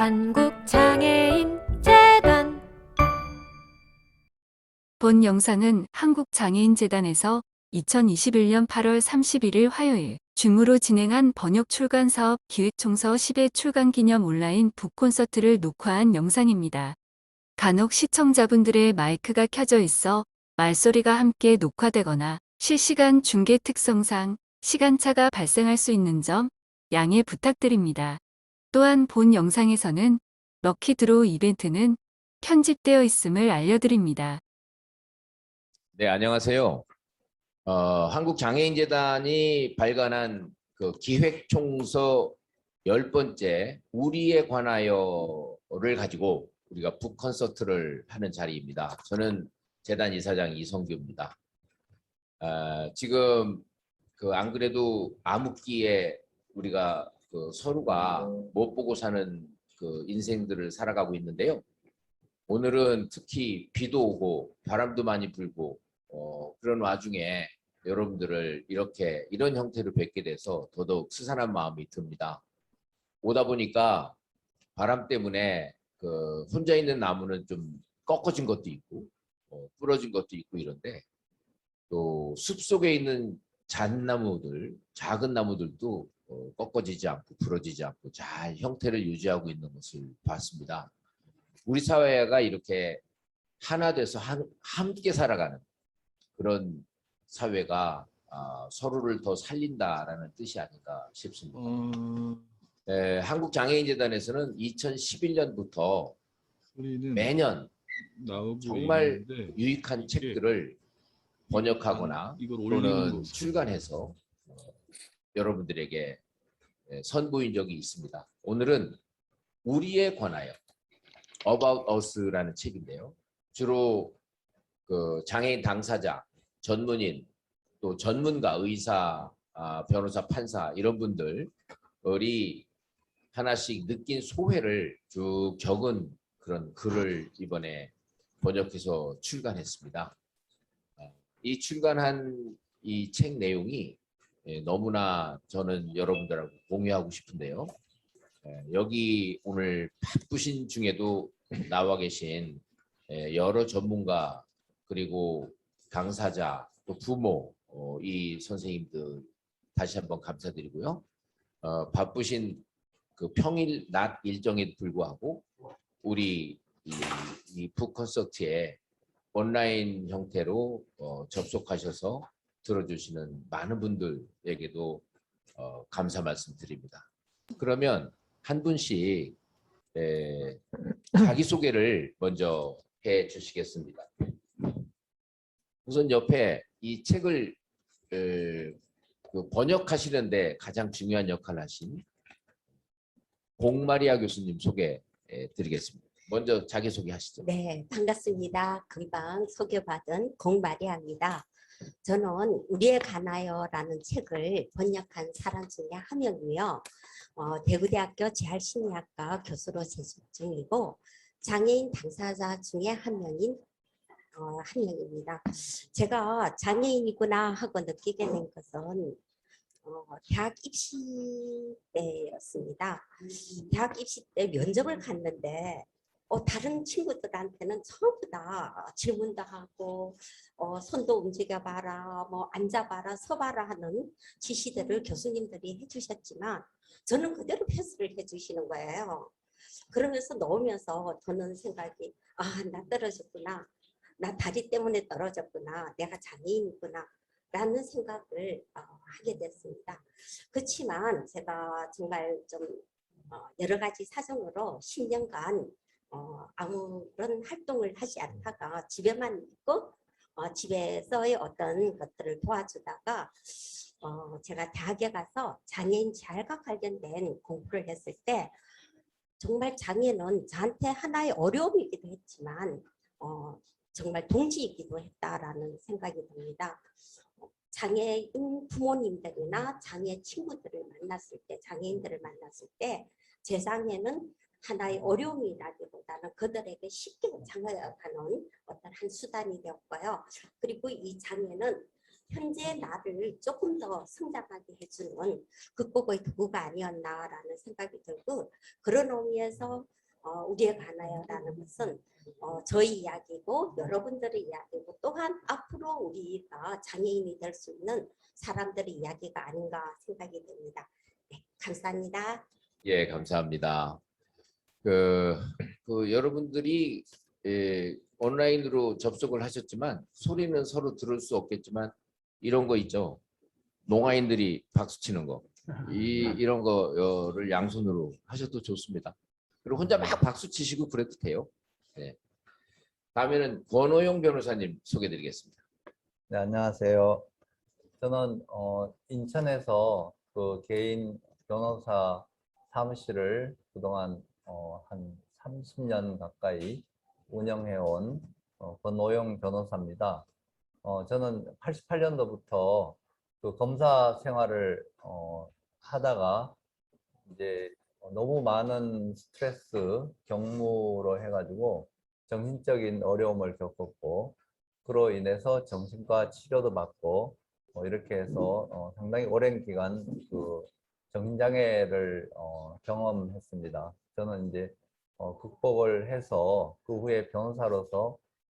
한국장애인재단. 본 영상은 한국장애인재단에서 2021년 8월 31일 화요일 줌으로 진행한 번역 출간 사업 기획총서 10회 출간 기념 온라인 북콘서트를 녹화한 영상입니다. 간혹 시청자분들의 마이크가 켜져 있어 말소리가 함께 녹화되거나 실시간 중계 특성상 시간차가 발생할 수 있는 점 양해 부탁드립니다. 또한 본 영상에서는 럭키 드로우 이벤트는 편집되어 있음을 알려드립니다. 네, 안녕하세요. 한국장애인재단이 발간한 그 기획총서 10번째 우리에 관하여를 가지고 우리가 북콘서트를 하는 자리입니다. 저는 재단 이사장 이성규입니다. 지금 안 그래도 암흑기에 우리가 서로가 못 보고 사는 인생들을 살아가고 있는데요. 오늘은 특히 비도 오고 바람도 많이 불고 그런 와중에 여러분들을 이런 형태로 뵙게 돼서 더더욱 스산한 마음이 듭니다. 오다 보니까 바람 때문에 혼자 있는 나무는 좀 꺾어진 것도 있고 부러진 것도 있고 이런데 또 숲속에 있는 잣나무들, 작은 나무들도 꺾어지지 않고 부러지지 않고 잘 형태를 유지하고 있는 것을 봤습니다. 우리 사회가 이렇게 하나 돼서 함께 살아가는 그런 사회가 서로를 더 살린다라는 뜻이 아닌가 싶습니다. 한국장애인재단에서는 2011년부터 매년 정말 유익한 책들을 번역하거나 또는 출간해서 여러분들에게 선보인 적이 있습니다. 오늘은 우리에 관하여 About Us라는 책인데요. 주로 장애인 당사자, 전문인, 또 전문가, 의사, 변호사, 판사 이런 분들이 하나씩 느낀 소회를 쭉 적은 그런 글을 이번에 번역해서 출간했습니다. 이 출간한 이 책 내용이 너무나 저는 여러분들하고 공유하고 싶은데요. 여기 오늘 바쁘신 중에도 나와 계신 여러 전문가 그리고 당사자 또 부모 이 선생님들 다시 한번 감사드리고요. 바쁘신 평일 낮 일정에도 불구하고 우리 이 북콘서트에 온라인 형태로 접속하셔서 들어주시는 많은 분들에게도 감사 말씀드립니다. 그러면 한 분씩 자기소개를 먼저 해 주시겠습니다. 우선 옆에 이 책을 번역하시는데 가장 중요한 역할을 하신 공마리아 교수님 소개 드리겠습니다. 먼저 자기소개 하시죠. 네, 반갑습니다. 금방 소개받은 공마리아입니다. 저는 우리에 관하여라는 책을 번역한 사람 중에 한 명이고요. 대구대학교 재활심리학과 교수로 재직 중이고 장애인 당사자 중에 한 명입니다. 제가 장애인이구나 하고 느끼게 된 것은 대학 입시 때였습니다. 대학 입시 때 면접을 갔는데 다른 친구들한테는 전부 다 질문도 하고 손도 움직여봐라, 뭐 앉아봐라, 서봐라 하는 지시들을 교수님들이 해주셨지만 저는 그대로 패스를 해주시는 거예요. 그러면서 넣으면서 저는 생각이 나 떨어졌구나, 나 다리 때문에 떨어졌구나, 내가 장애인이구나 라는 생각을 하게 됐습니다. 그렇지만 제가 정말 좀 여러 가지 사정으로 10년간 아무런 활동을 하지 않다가 집에만 있고 집에서의 어떤 것들을 도와주다가 제가 대학에 가서 장애인 재활과 관련된 공부를 했을 때 정말 장애는 저한테 하나의 어려움이기도 했지만 정말 동지이기도 했다라는 생각이 듭니다. 장애인 부모님들이나 장애 친구들을 만났을 때, 장애인들을 만났을 때 제 장애는 하나의 어려움이라기보다는 그들에게 쉽게 장애하는 어떤 한 수단이 되었고요. 그리고 이 장애는 현재 나를 조금 더 성장하게 해주는 극복의 도구가 아니었나라는 생각이 들고, 그런 의미에서 우리의 가나요라는 것은 저희 이야기고 여러분들의 이야기고 또한 앞으로 우리가 장애인이 될 수 있는 사람들의 이야기가 아닌가 생각이 됩니다. 네, 감사합니다. 예, 감사합니다. 여러분들이 온라인으로 접속을 하셨지만 소리는 서로 들을 수 없겠지만 이런 거 있죠. 농아인들이 박수 치는 거. 이런 거를 양손으로 하셔도 좋습니다. 그리고 혼자 막 박수 치시고 그래도 돼요. 네. 다음에는 권호영 변호사님 소개드리겠습니다. 네, 안녕하세요. 저는 인천에서 그 개인 변호사 사무실을 그동안 한 30년 가까이 운영해온 권호영 변호사입니다. 저는 88년도부터 그 검사 생활을 하다가 이제 너무 많은 스트레스, 경무로 해가지고 정신적인 어려움을 겪었고, 그로 인해서 정신과 치료도 받고 이렇게 해서 상당히 오랜 기간 그 정신장애를 경험했습니다. 저는 이제 극복을 해서 그 후에 변호사로서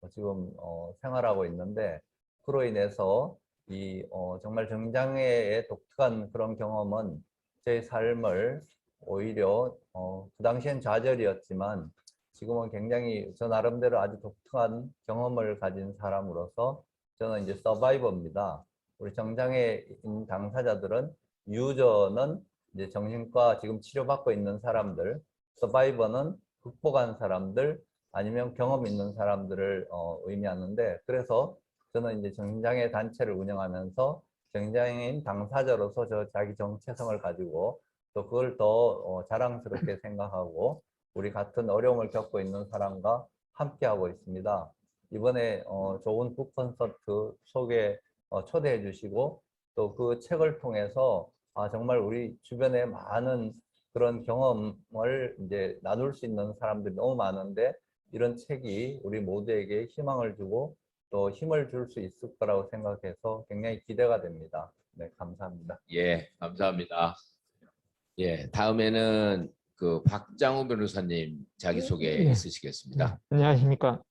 지금 생활하고 있는데, 그로 인해서 이 정말 정신장애의 독특한 그런 경험은 제 삶을 오히려 그 당시엔 좌절이었지만 지금은 굉장히 저 나름대로 아주 독특한 경험을 가진 사람으로서 저는 이제 서바이버입니다. 우리 정장애인 당사자들은, 유저는 이제 정신과 지금 치료받고 있는 사람들, 서바이버는 극복한 사람들 아니면 경험 있는 사람들을 의미하는데, 그래서 저는 이제 정신장애 단체를 운영하면서 정신장애인 당사자로서 자기 정체성을 가지고 또 그걸 더 자랑스럽게 생각하고 우리 같은 어려움을 겪고 있는 사람과 함께 하고 있습니다. 이번에 좋은 북 콘서트 속에 초대해 주시고 또 그 책을 통해서 정말 우리 주변에 많은 그런 경험을 이제 나눌 수 있는 사람들이 너무 많은데, 이런 책이 우리 모두에게 희망을 주고 또 힘을 줄 수 있을 거라고 생각해서 굉장히 기대가 됩니다. 네, 감사합니다. 예, 감사합니다. 예, 다음에는 그 박장우 변호사님 자기소개 있으시겠습니다. 안녕하십니까.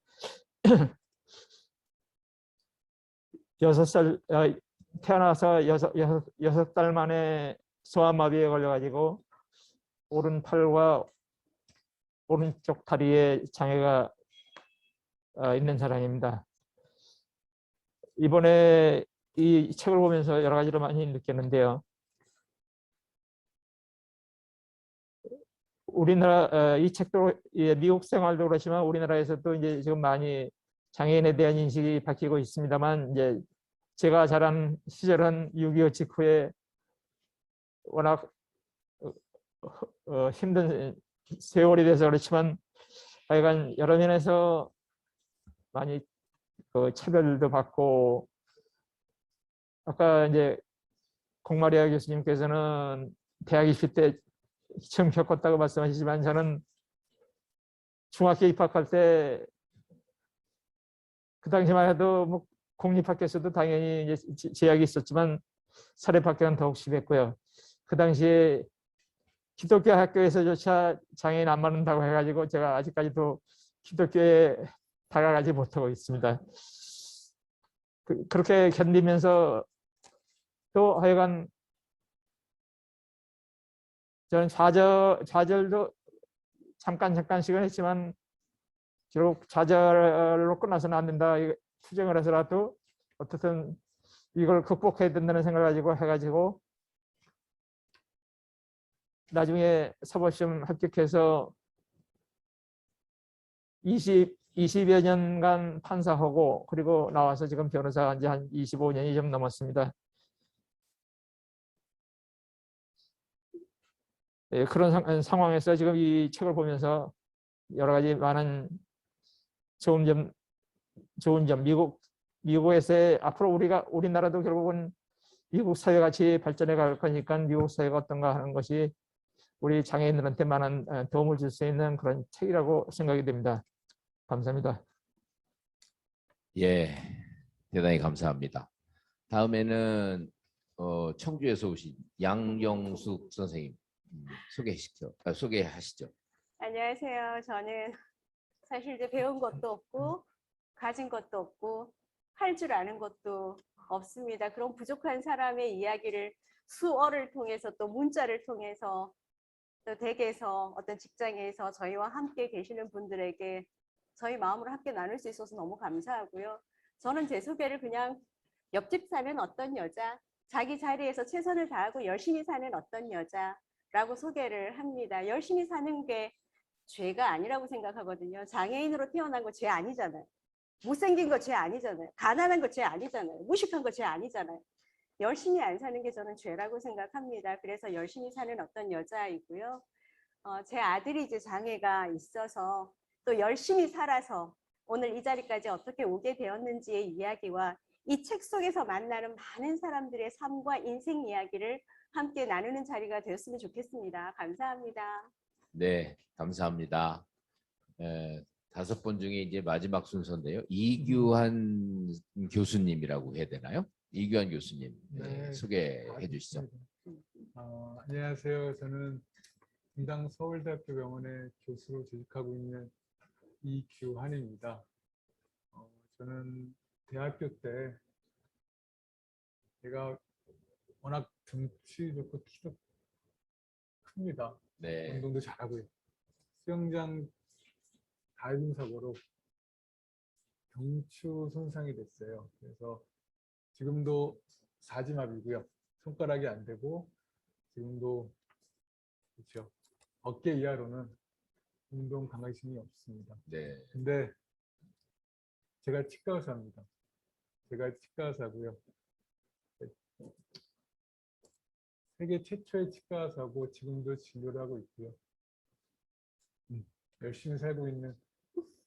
6살 태어나서 6달 만에 소아마비에 걸려가지고 오른팔과 오른쪽 다리에 장애가 있는 사람입니다. 이번에 이 책을 보면서 여러 가지로 많이 느꼈는데요. 우리나라 이 책도 미국 생활도 그렇지만 우리나라에서도 이제 지금 많이 장애인에 대한 인식이 바뀌고 있습니다만, 이제 제가 자란 시절은 6.25 직후에 워낙 힘든 세월이 돼서 그렇지만 하여간 여러 면에서 많이 차별도 받고, 아까 이제 공마리아 교수님께서는 대학 입시 때 처음 겪었다고 말씀하시지만, 저는 중학교 입학할 때 그 당시만 해도 뭐 공립학교에서도 당연히 이제 제약이 있었지만 사립학교는 더욱 심했고요. 그 당시에 기독교 학교에서조차 장애인 안 맞는다고 해가지고 제가 아직까지도 기독교에 다가가지 못하고 있습니다. 그렇게 견디면서 또 하여간 저는 좌절도 잠깐씩은 했지만 결국 좌절로 끝나서는 안 된다, 투쟁을 해서라도 어떻든 이걸 극복해야 된다는 생각을 가지고 해가지고 나중에 사법시험 합격해서 20여 년간 판사하고 그리고 나와서 지금 변호사가 이제 한 25년이 좀 넘었습니다. 네, 그런 상황에서 지금 이 책을 보면서 여러 가지 많은 좋은 점, 미국에서의 앞으로 우리나라도 결국은 미국 사회같이 발전해 갈 거니까 미국 사회가 어떤가 하는 것이 우리 장애인들한테 많은 도움을 줄 수 있는 그런 책이라고 생각이 됩니다. 감사합니다. 예, 대단히 감사합니다. 다음에는 청주에서 오신 양영숙 선생님 소개하시죠. 안녕하세요. 저는 사실 이제 배운 것도 없고 가진 것도 없고 할 줄 아는 것도 없습니다. 그런 부족한 사람의 이야기를 수어를 통해서 또 문자를 통해서 또 댁에서 어떤 직장에서 저희와 함께 계시는 분들에게 저희 마음으로 함께 나눌 수 있어서 너무 감사하고요. 저는 제 소개를 그냥 옆집 사는 어떤 여자, 자기 자리에서 최선을 다하고 열심히 사는 어떤 여자라고 소개를 합니다. 열심히 사는 게 죄가 아니라고 생각하거든요. 장애인으로 태어난 거 죄 아니잖아요. 못생긴 거 죄 아니잖아요. 가난한 거 죄 아니잖아요. 무식한 거 죄 아니잖아요. 열심히 안 사는 게 저는 죄라고 생각합니다. 그래서 열심히 사는 어떤 여자이고요. 제 아들이 이제 장애가 있어서 또 열심히 살아서 오늘 이 자리까지 어떻게 오게 되었는지의 이야기와 이 책 속에서 만나는 많은 사람들의 삶과 인생 이야기를 함께 나누는 자리가 되었으면 좋겠습니다. 감사합니다. 네, 감사합니다. 5번 중에 이제 마지막 순서인데요. 이규환 교수님이라고 해야 되나요? 이규환 교수님 네, 소개해 주시죠. 안녕하세요. 저는 분당 서울대학교 병원의 교수로 재직하고 있는 이규환입니다. 저는 대학교 때 제가 워낙 등치 좋고 키도 큽니다. 네, 운동도 잘하고요. 수영장 다이빙 사고로 경추 손상이 됐어요. 그래서 지금도 사지마비고요. 손가락이 안 되고 지금도 그렇죠. 어깨 이하로는 운동 강화심이 없습니다. 네, 근데 제가 치과 의사입니다. 제가 치과 의사고요. 세계 최초의 치과 의사고 지금도 진료를 하고 있고요. 열심히 살고 있는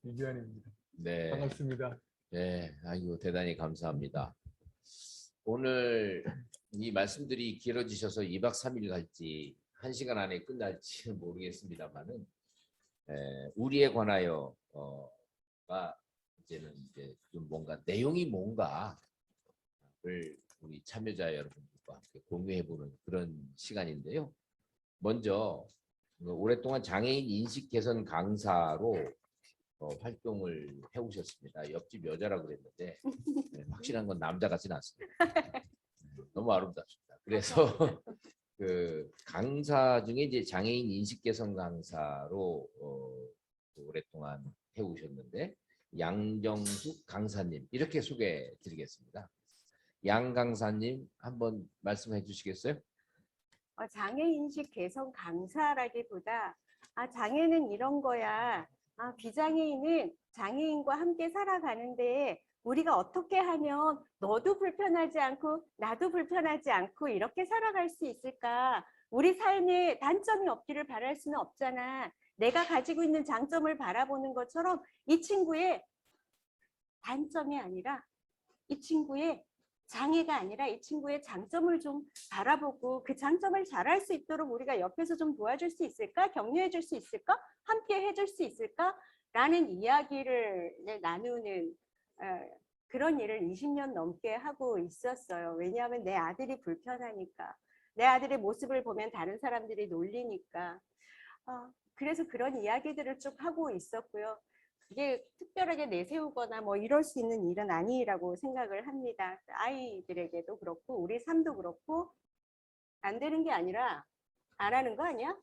이규환입니다. 네, 반갑습니다. 네, 아이고 대단히 감사합니다. 오늘 이 말씀들이 길어지셔서 2박 3일 갈지 1시간 안에 끝날지는 모르겠습니다만은 우리에 관하여가 이제는 이제 좀 뭔가 내용이 뭔가를 우리 참여자 여러분들과 함께 공유해보는 그런 시간인데요. 먼저 오랫동안 장애인 인식 개선 강사로 활동을 해오셨습니다. 옆집 여자라고 그랬는데 확실한 건 남자 같지는 않습니다. 너무 아름답습니다. 그래서 그 강사 중에 이제 장애인 인식 개선 강사로 오랫동안 해오셨는데 양정숙 강사님 이렇게 소개해드리겠습니다. 양 강사님 한번 말씀해 주시겠어요? 장애인식 개선 강사라기보다 장애는 이런 거야. 비장애인은 장애인과 함께 살아가는데 우리가 어떻게 하면 너도 불편하지 않고 나도 불편하지 않고 이렇게 살아갈 수 있을까? 우리 삶에 단점이 없기를 바랄 수는 없잖아. 내가 가지고 있는 장점을 바라보는 것처럼 이 친구의 단점이 아니라 이 친구의 장애가 아니라 이 친구의 장점을 좀 바라보고 그 장점을 잘할 수 있도록 우리가 옆에서 좀 도와줄 수 있을까? 격려해 줄 수 있을까? 함께 해줄 수 있을까? 라는 이야기를 나누는 그런 일을 20년 넘게 하고 있었어요. 왜냐하면 내 아들이 불편하니까. 내 아들의 모습을 보면 다른 사람들이 놀리니까. 그래서 그런 이야기들을 쭉 하고 있었고요. 이게 특별하게 내세우거나 뭐 이럴 수 있는 일은 아니라고 생각을 합니다. 아이들에게도 그렇고 우리 삶도 그렇고 안 되는 게 아니라 안 하는 거 아니야?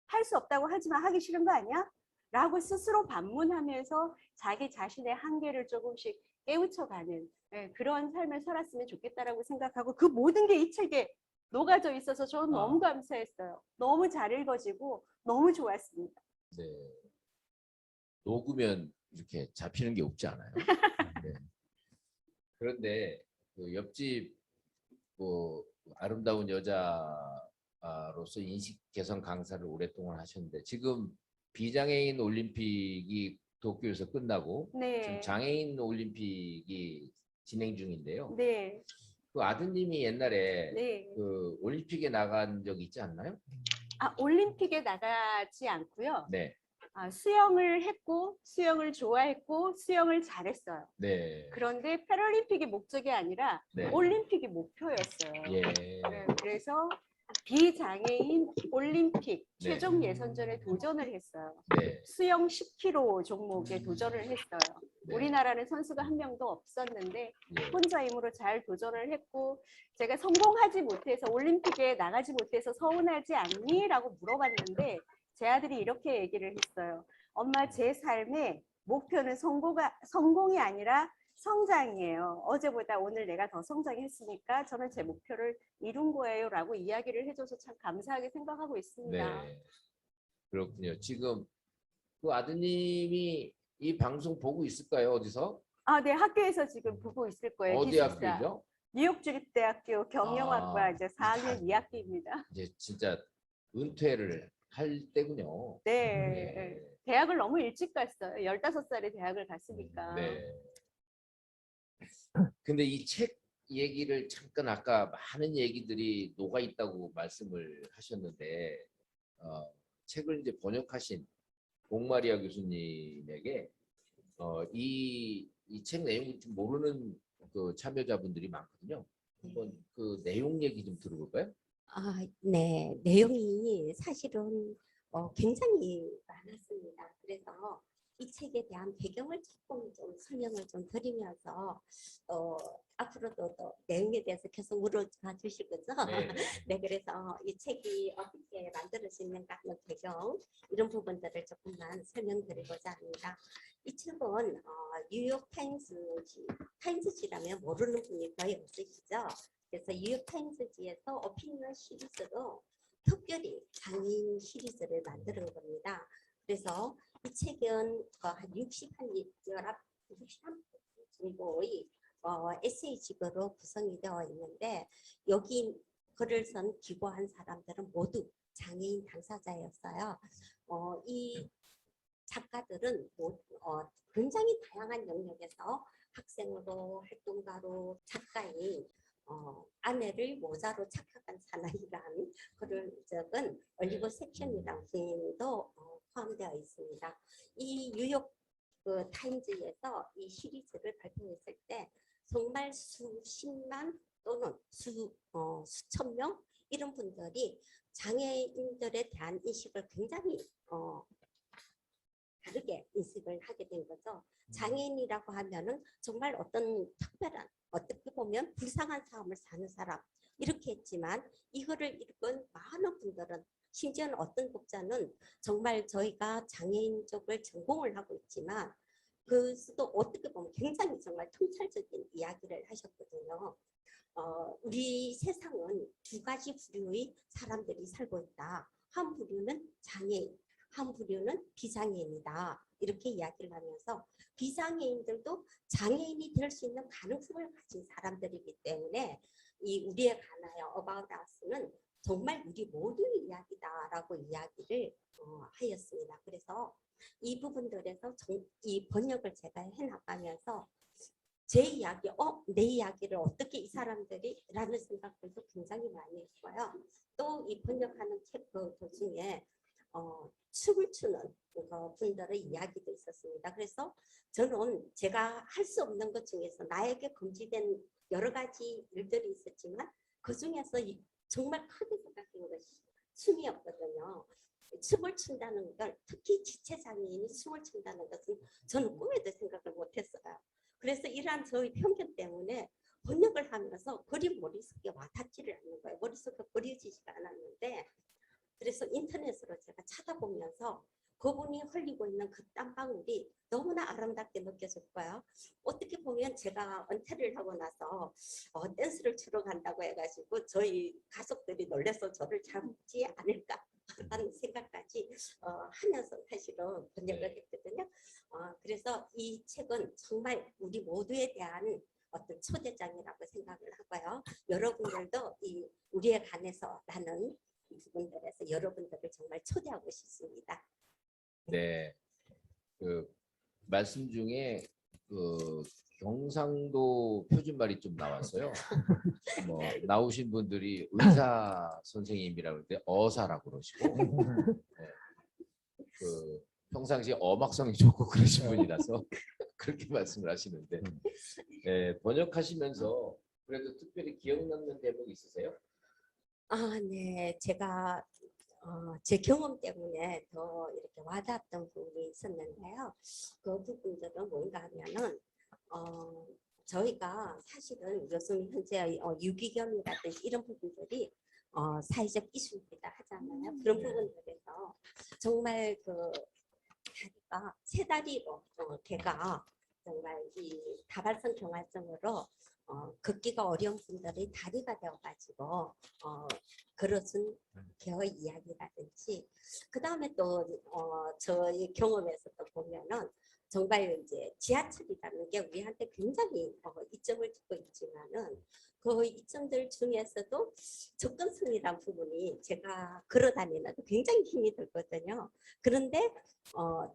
할 수 없다고 하지만 하기 싫은 거 아니야? 라고 스스로 반문하면서 자기 자신의 한계를 조금씩 깨우쳐가는 그런 삶을 살았으면 좋겠다라고 생각하고 그 모든 게 이 책에 녹아져 있어서 저는 너무 감사했어요. 너무 잘 읽어지고 너무 좋았습니다. 네. 녹으면 이렇게 잡히는 게 없지 않아요. 네. 그런데 그 옆집 뭐 아름다운 여자로서 인식 개선 강사를 오랫동안 하셨는데 지금 비장애인 올림픽이 도쿄에서 끝나고 네. 지금 장애인 올림픽이 진행 중인데요. 네. 그 아드님이 옛날에 네. 그 올림픽에 나간 적 있지 않나요? 올림픽에 나가지 않고요. 네. 수영을 했고 수영을 좋아했고 수영을 잘했어요. 네. 그런데 패럴림픽이 목적이 아니라 네. 올림픽이 목표였어요. 예. 네, 그래서 비장애인 올림픽 네. 최종 예선전에 도전을 했어요. 네. 수영 10km 종목에 도전을 했어요. 네. 우리나라는 선수가 한 명도 없었는데 예. 혼자 힘으로 잘 도전을 했고, 제가 성공하지 못해서 올림픽에 나가지 못해서 서운하지 않니? 라고 물어봤는데 제 아들이 이렇게 얘기를 했어요. 엄마, 제 삶의 목표는 성공이 아니라 성장이에요. 어제보다 오늘 내가 더 성장했으니까 저는 제 목표를 이룬 거예요 라고 이야기를 해줘서 참 감사하게 생각하고 있습니다. 네. 그렇군요. 지금 그 아드님이 이 방송 보고 있을까요? 어디서? 네, 학교에서 지금 보고 있을 거예요. 어디 기숙사. 학교죠? 뉴욕주립대학교 경영학과 이제 4학년 잘- 2학기입니다. 이제 진짜 은퇴를 할 때군요. 네. 네. 대학을 너무 일찍 갔어요. 15살에 대학을 갔으니까. 네. 근데 이 책 얘기를 잠깐 아까 많은 얘기들이 녹아 있다고 말씀을 하셨는데 책을 이제 번역하신 옥마리아 교수님에게 이 책 내용을 좀 모르는 그 참여자분들이 많거든요. 한번 그 내용 얘기 좀 들어볼까요? 네, 내용이 사실은 굉장히 많았습니다. 그래서 이 책에 대한 배경을 조금 좀 설명을 좀 드리면서 앞으로도 또 내용에 대해서 계속 물어봐 주실 거죠? 네. 네, 그래서 이 책이 어떻게 만들어지는가 하는 배경 이런 부분들을 조금만 설명드리고자 합니다. 이 책은 뉴욕 타임스지라면 모르는 분이 거의 없으시죠? 그래서 뉴욕 타임스지에서 오피니언 시리즈로 특별히 장애인 시리즈를 만드는 겁니다. 그래서 이 책은 한 63종의 에세이집으로 구성이 되어 있는데 여기 글을 쓴 기고한 사람들은 모두 장애인 당사자였어요. 이 작가들은 굉장히 다양한 영역에서 학생으로, 활동가로, 작가인 아내를 모자로 착각한 사나이라는 글을 적은 얼리버 섹션이라는 분도 포함되어 있습니다. 이 뉴욕 타임즈에서 이 시리즈를 발표했을 때 정말 수십만 또는 수천 명 이런 분들이 장애인들에 대한 인식을 굉장히 다르게 인식을 하게 된 거죠. 장애인이라고 하면은 정말 어떤 특별한, 어떻게 보면 불쌍한 삶을 사는 사람 이렇게 했지만 이거를 읽은 많은 분들은, 심지어는 어떤 독자는 정말 저희가 장애인 쪽을 전공을 하고 있지만 그 수도 어떻게 보면 굉장히 정말 통찰적인 이야기를 하셨거든요. 우리 세상은 두 가지 부류의 사람들이 살고 있다. 한 부류는 장애인, 한 부류는 비장애인이다. 이렇게 이야기를 하면서 비장애인들도 장애인이 될 수 있는 가능성을 가진 사람들이기 때문에 이 우리에 관하여 About Us는 정말 우리 모두의 이야기다라고 이야기를 하였습니다. 그래서 이 부분들에서 이 번역을 제가 해나가면서 제 이야기, 내 이야기를 어떻게 이 사람들이 라는 생각들도 굉장히 많이 했고요. 또 이 번역하는 책 도중에 춤을 추는 분들의 이야기도 있었습니다. 그래서 저는 제가 할 수 없는 것 중에서 나에게 금지된 여러 가지 일들이 있었지만 그 중에서 정말 크게 생각한 것이 춤이었거든요. 춤을 춘다는 걸, 특히 지체장애인이 춤을 춘다는 것은 저는 꿈에도 생각을 못했어요. 그래서 이러한 저의 편견 때문에 번역을 하면서 글이 머릿속에 와닿지를 않는 거예요. 머릿속에 그려지지가 않았는데, 그래서 인터넷으로 제가 찾아보면서 그분이 흘리고 있는 그 땀방울이 너무나 아름답게 느껴졌고요. 어떻게 보면 제가 은퇴를 하고 나서 댄스를 추러 간다고 해가지고 저희 가족들이 놀라서 저를 잡지 않을까 하는 생각까지 하면서 사실은 번역을 했거든요. 그래서 이 책은 정말 우리 모두에 대한 어떤 초대장이라고 생각을 하고요. 여러분들도 이 우리에 관해서 라는 부분들에서 여러분들을 정말 초대하고 싶습니다. 네, 그 말씀 중에 그 경상도 표준말이 좀 나왔어요. 나오신 분들이 의사 선생님이라고 그럴 때 어사라고 그러시고, 네. 그 평상시에 엄악성이 좋고 그러신 분이라서 그렇게 말씀을 하시는데 번역하시면서 그래도 특별히 기억 남는 대목이 있으세요? 네. 제가 제 경험 때문에 더 이렇게 와닿았던 부분이 있었는데요. 그 부분들은 뭔가 하면은 저희가 사실은 요즘 현재 유기견이라든지 이런 부분들이 사회적 이슈이다 하잖아요. 그런 부분들에서 정말 그 다리가 세 다리로 개가 정말 이 다발성 경화증으로 걷기가 어려운 분들이 다리가 되어가지고 걸어준 개의 이야기라든지 그 다음에 또 저희 경험에서 또 보면은 정말 이제 지하철이라는 게 우리한테 굉장히 이점을 주고 있지만은 그 이점들 중에서도 접근성이란 부분이 제가 걸어다니는데 굉장히 힘이 들거든요. 그런데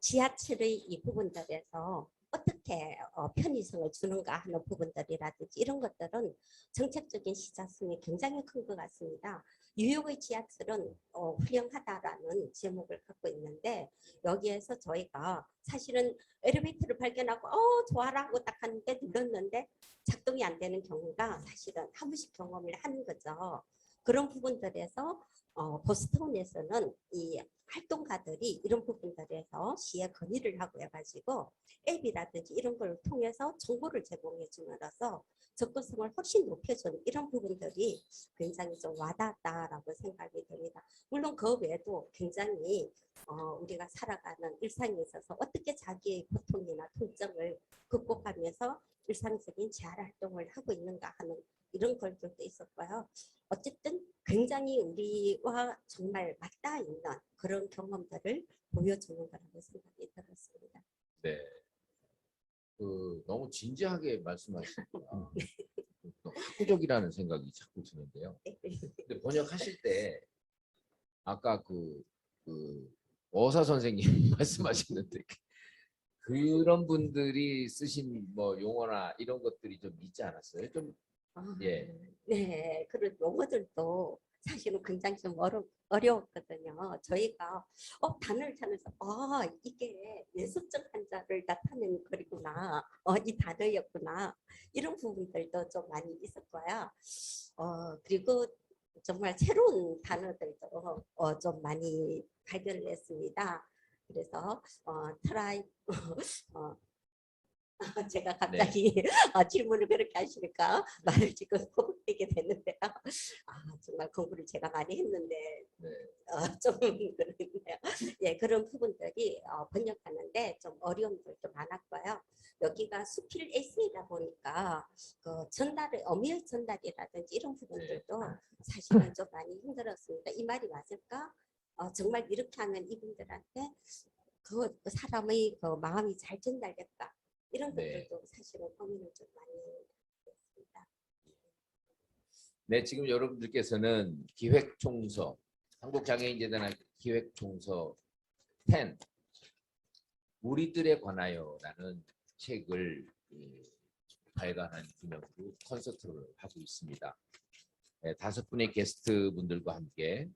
지하철의 이 부분들에서 어떻게 편의성을 주는가 하는 부분들이라든지 이런 것들은 정책적인 시사성이 굉장히 큰 것 같습니다. 뉴욕의 지하철은 훌륭하다라는 제목을 갖고 있는데 여기에서 저희가 사실은 엘리베이터를 발견하고 좋아라 하고 딱 하는데 눌렀는데 작동이 안 되는 경우가 사실은 한 번씩 경험을 하는 거죠. 그런 부분들에서 보스턴에서는 이 활동가들이 이런 부분들에서 시에 건의를 하고 해가지고 앱이라든지 이런 걸 통해서 정보를 제공해 줌으로써 접근성을 훨씬 높여주는 이런 부분들이 굉장히 좀 와닿았다라고 생각이 듭니다. 물론 그 외에도 굉장히 우리가 살아가는 일상에 있어서 어떻게 자기의 고통이나 통증을 극복하면서 일상적인 재활 활동을 하고 있는가 하는 이런 것들도 있었고요. 어쨌든 굉장히 우리와 정말 맞닿아 있는 그런 경험들을 보여주는 거라고 생각이 들었습니다. 네. 너무 진지하게 말씀하시니까 학구적이라는 생각이 자꾸 드는데요. 근데 번역하실 때 아까 그 어사 선생님 말씀하시는데 그런 분들이 쓰신 뭐 용어나 이런 것들이 좀 있지 않았어요? 좀 네, 그런 용어들도 사실은 굉장히 좀 어려웠거든요. 저희가 단어를 찾면서 이게 뇌수증 환자를 나타내는 글이구나, 이 단어였구나 이런 부분들도 좀 많이 있었고요. 그리고 정말 새로운 단어들도 좀 많이 발견을 했습니다. 그래서 트라이 제가 갑자기 질문을 그렇게 하시니까 말을 지금 거북대게 됐는데요. 정말 공부를 제가 많이 했는데 좀 그런데요. 예, 그런 부분들이 번역하는데 좀 어려움들도 많았고요. 여기가 수필 에세이다 보니까 그 전달의 어미의 전달이라든지 이런 부분들도 사실은 좀 많이 힘들었습니다. 이 말이 맞을까? 정말 이렇게 하면 이분들한테 그 사람의 그 마음이 잘 전달될까? 이런 것들도 사실은 고민을 좀 많이 했습니다. 네, 지금 여러분들께서는 기획총서, 한국장애인재단의 기획총서 10, 우리들에 관하여라는 책을 발간한 기념으로 콘서트를 하고 있습니다. 5분의 게스트 분들과 함께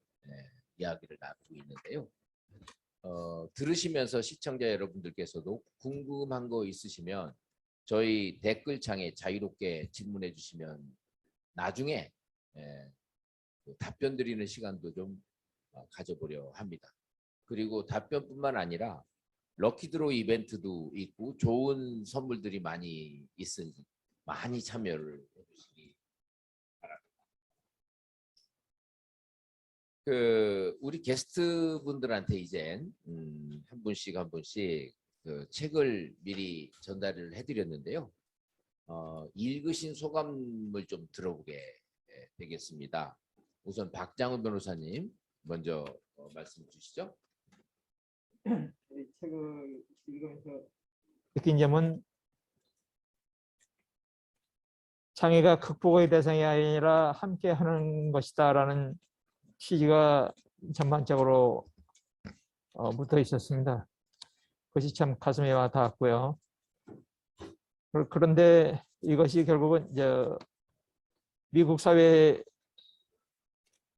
이야기를 나누고 있는데요. 들으시면서 시청자 여러분들께서도 궁금한 거 있으시면 저희 댓글창에 자유롭게 질문해 주시면 나중에 답변 드리는 시간도 좀 가져보려 합니다. 그리고 답변뿐만 아니라 럭키드로우 이벤트도 있고 좋은 선물들이 많이 있으니 많이 참여를 해주시기 바랍니다. 우리 게스트 분들한테 이젠 한 분씩 그 책을 미리 전달을 해드렸는데요. 읽으신 소감을 좀 들어보게 되겠습니다. 우선 박장훈 변호사님 먼저 말씀 주시죠. 이 책을 읽으면서 느낀 점은 장애가 극복의 대상이 아니라 함께하는 것이다라는 취지가 전반적으로 묻어 있었습니다. 그것이 참 가슴에 와 닿았고요. 그런데 이것이 결국은 미국 사회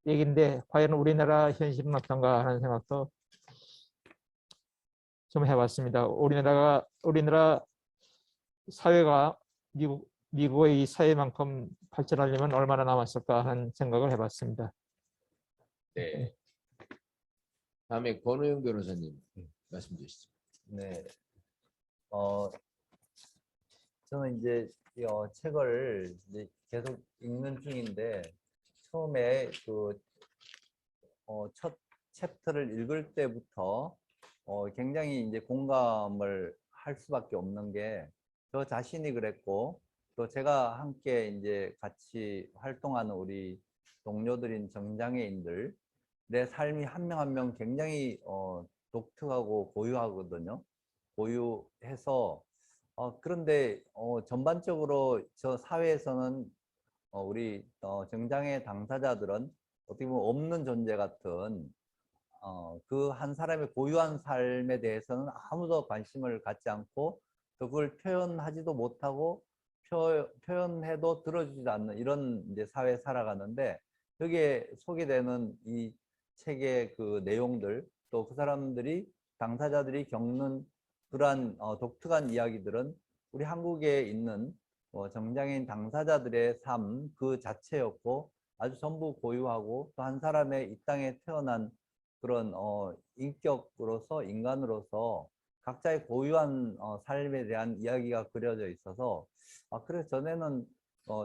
얘기인데 과연 우리나라 현실은 어떤가 하는 생각도 좀 해봤습니다. 우리나라 사회가 미국의 이 사회만큼 발전하려면 얼마나 남았을까 하는 생각을 해봤습니다. 네. 다음에 권호영 변호사님 말씀 주시죠. 네. 저는 이제 이 책을 이제 계속 읽는 중인데 처음에 그 첫 챕터를 읽을 때부터 굉장히 이제 공감을 할 수밖에 없는 게 저 자신이 그랬고 또 제가 함께 이제 같이 활동하는 우리 동료들인 정장애인들 내 삶이 한 명 한 명 굉장히 독특하고 고유하거든요. 고유해서 그런데 전반적으로 저 사회에서는 우리 정장애 당사자들은 어떻게 보면 없는 존재 같은 그 한 사람의 고유한 삶에 대해서는 아무도 관심을 갖지 않고 또 그걸 표현하지도 못하고 표현해도 들어주지 않는 이런 이제 사회에 살아가는데 여기에 소개되는 이 책의 그 내용들 또 그 사람들이 당사자들이 겪는 그러한 독특한 이야기들은 우리 한국에 있는 정장애인 당사자들의 삶 그 자체였고 아주 전부 고유하고 또 한 사람의 이 땅에 태어난 그런 인격으로서 인간으로서 각자의 고유한 삶에 대한 이야기가 그려져 있어서 그래서 전에는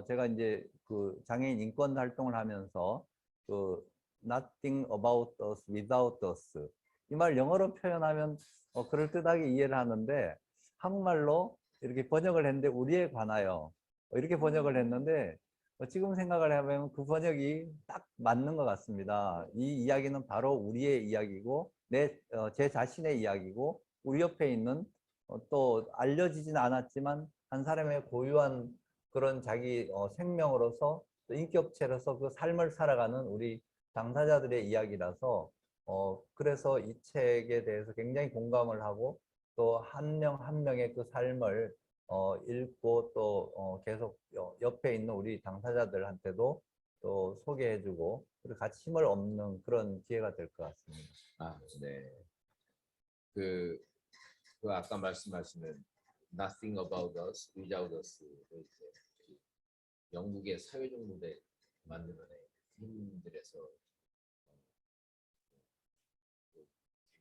제가 이제 그 장애인 인권 활동을 하면서 그 nothing about us without us 이 말 영어로 표현하면 그럴듯하게 이해를 하는데 한국말로 이렇게 번역을 했는데 우리에 관하여 이렇게 번역을 했는데 지금 생각을 해보면 그 번역이 딱 맞는 것 같습니다. 이 이야기는 바로 우리의 이야기고 제 자신의 이야기고 우리 옆에 있는 또 알려지진 않았지만 한 사람의 고유한 그런 자기 생명으로서 또 인격체로서 그 삶을 살아가는 우리 당사자들의 이야기라서 그래서 이 책에 대해서 굉장히 공감을 하고 또 한 명 한 명의 그 삶을 읽고 또 계속 옆에 있는 우리 당사자들한테도 또 소개해주고 그리고 같이 힘을 얻는 그런 기회가 될 것 같습니다. 네. 그 아까 말씀하시는 Nothing About Us, Without Us 영국의 사회적 무대 만드는 팀들에서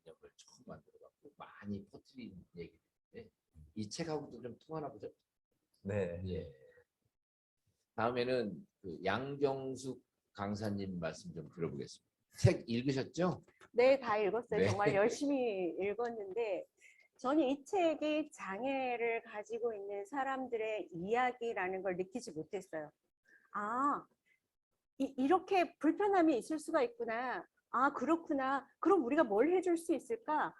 개념을 처음 만들어갖고 많이 퍼뜨린 얘기인데 이 책하고도 좀 통하나 보죠? 네. 예. 다음에는 그 양경숙 강사님 말씀 좀 들어보겠습니다. 책 읽으셨죠? 네, 다 읽었어요. 네. 정말 열심히 읽었는데 저는 이 책이 장애를 가지고 있는 사람들의 이야기라는 걸 느끼지 못했어요. 이렇게 불편함이 있을 수가 있구나. 그렇구나. 그럼 우리가 뭘 해줄 수 있을까?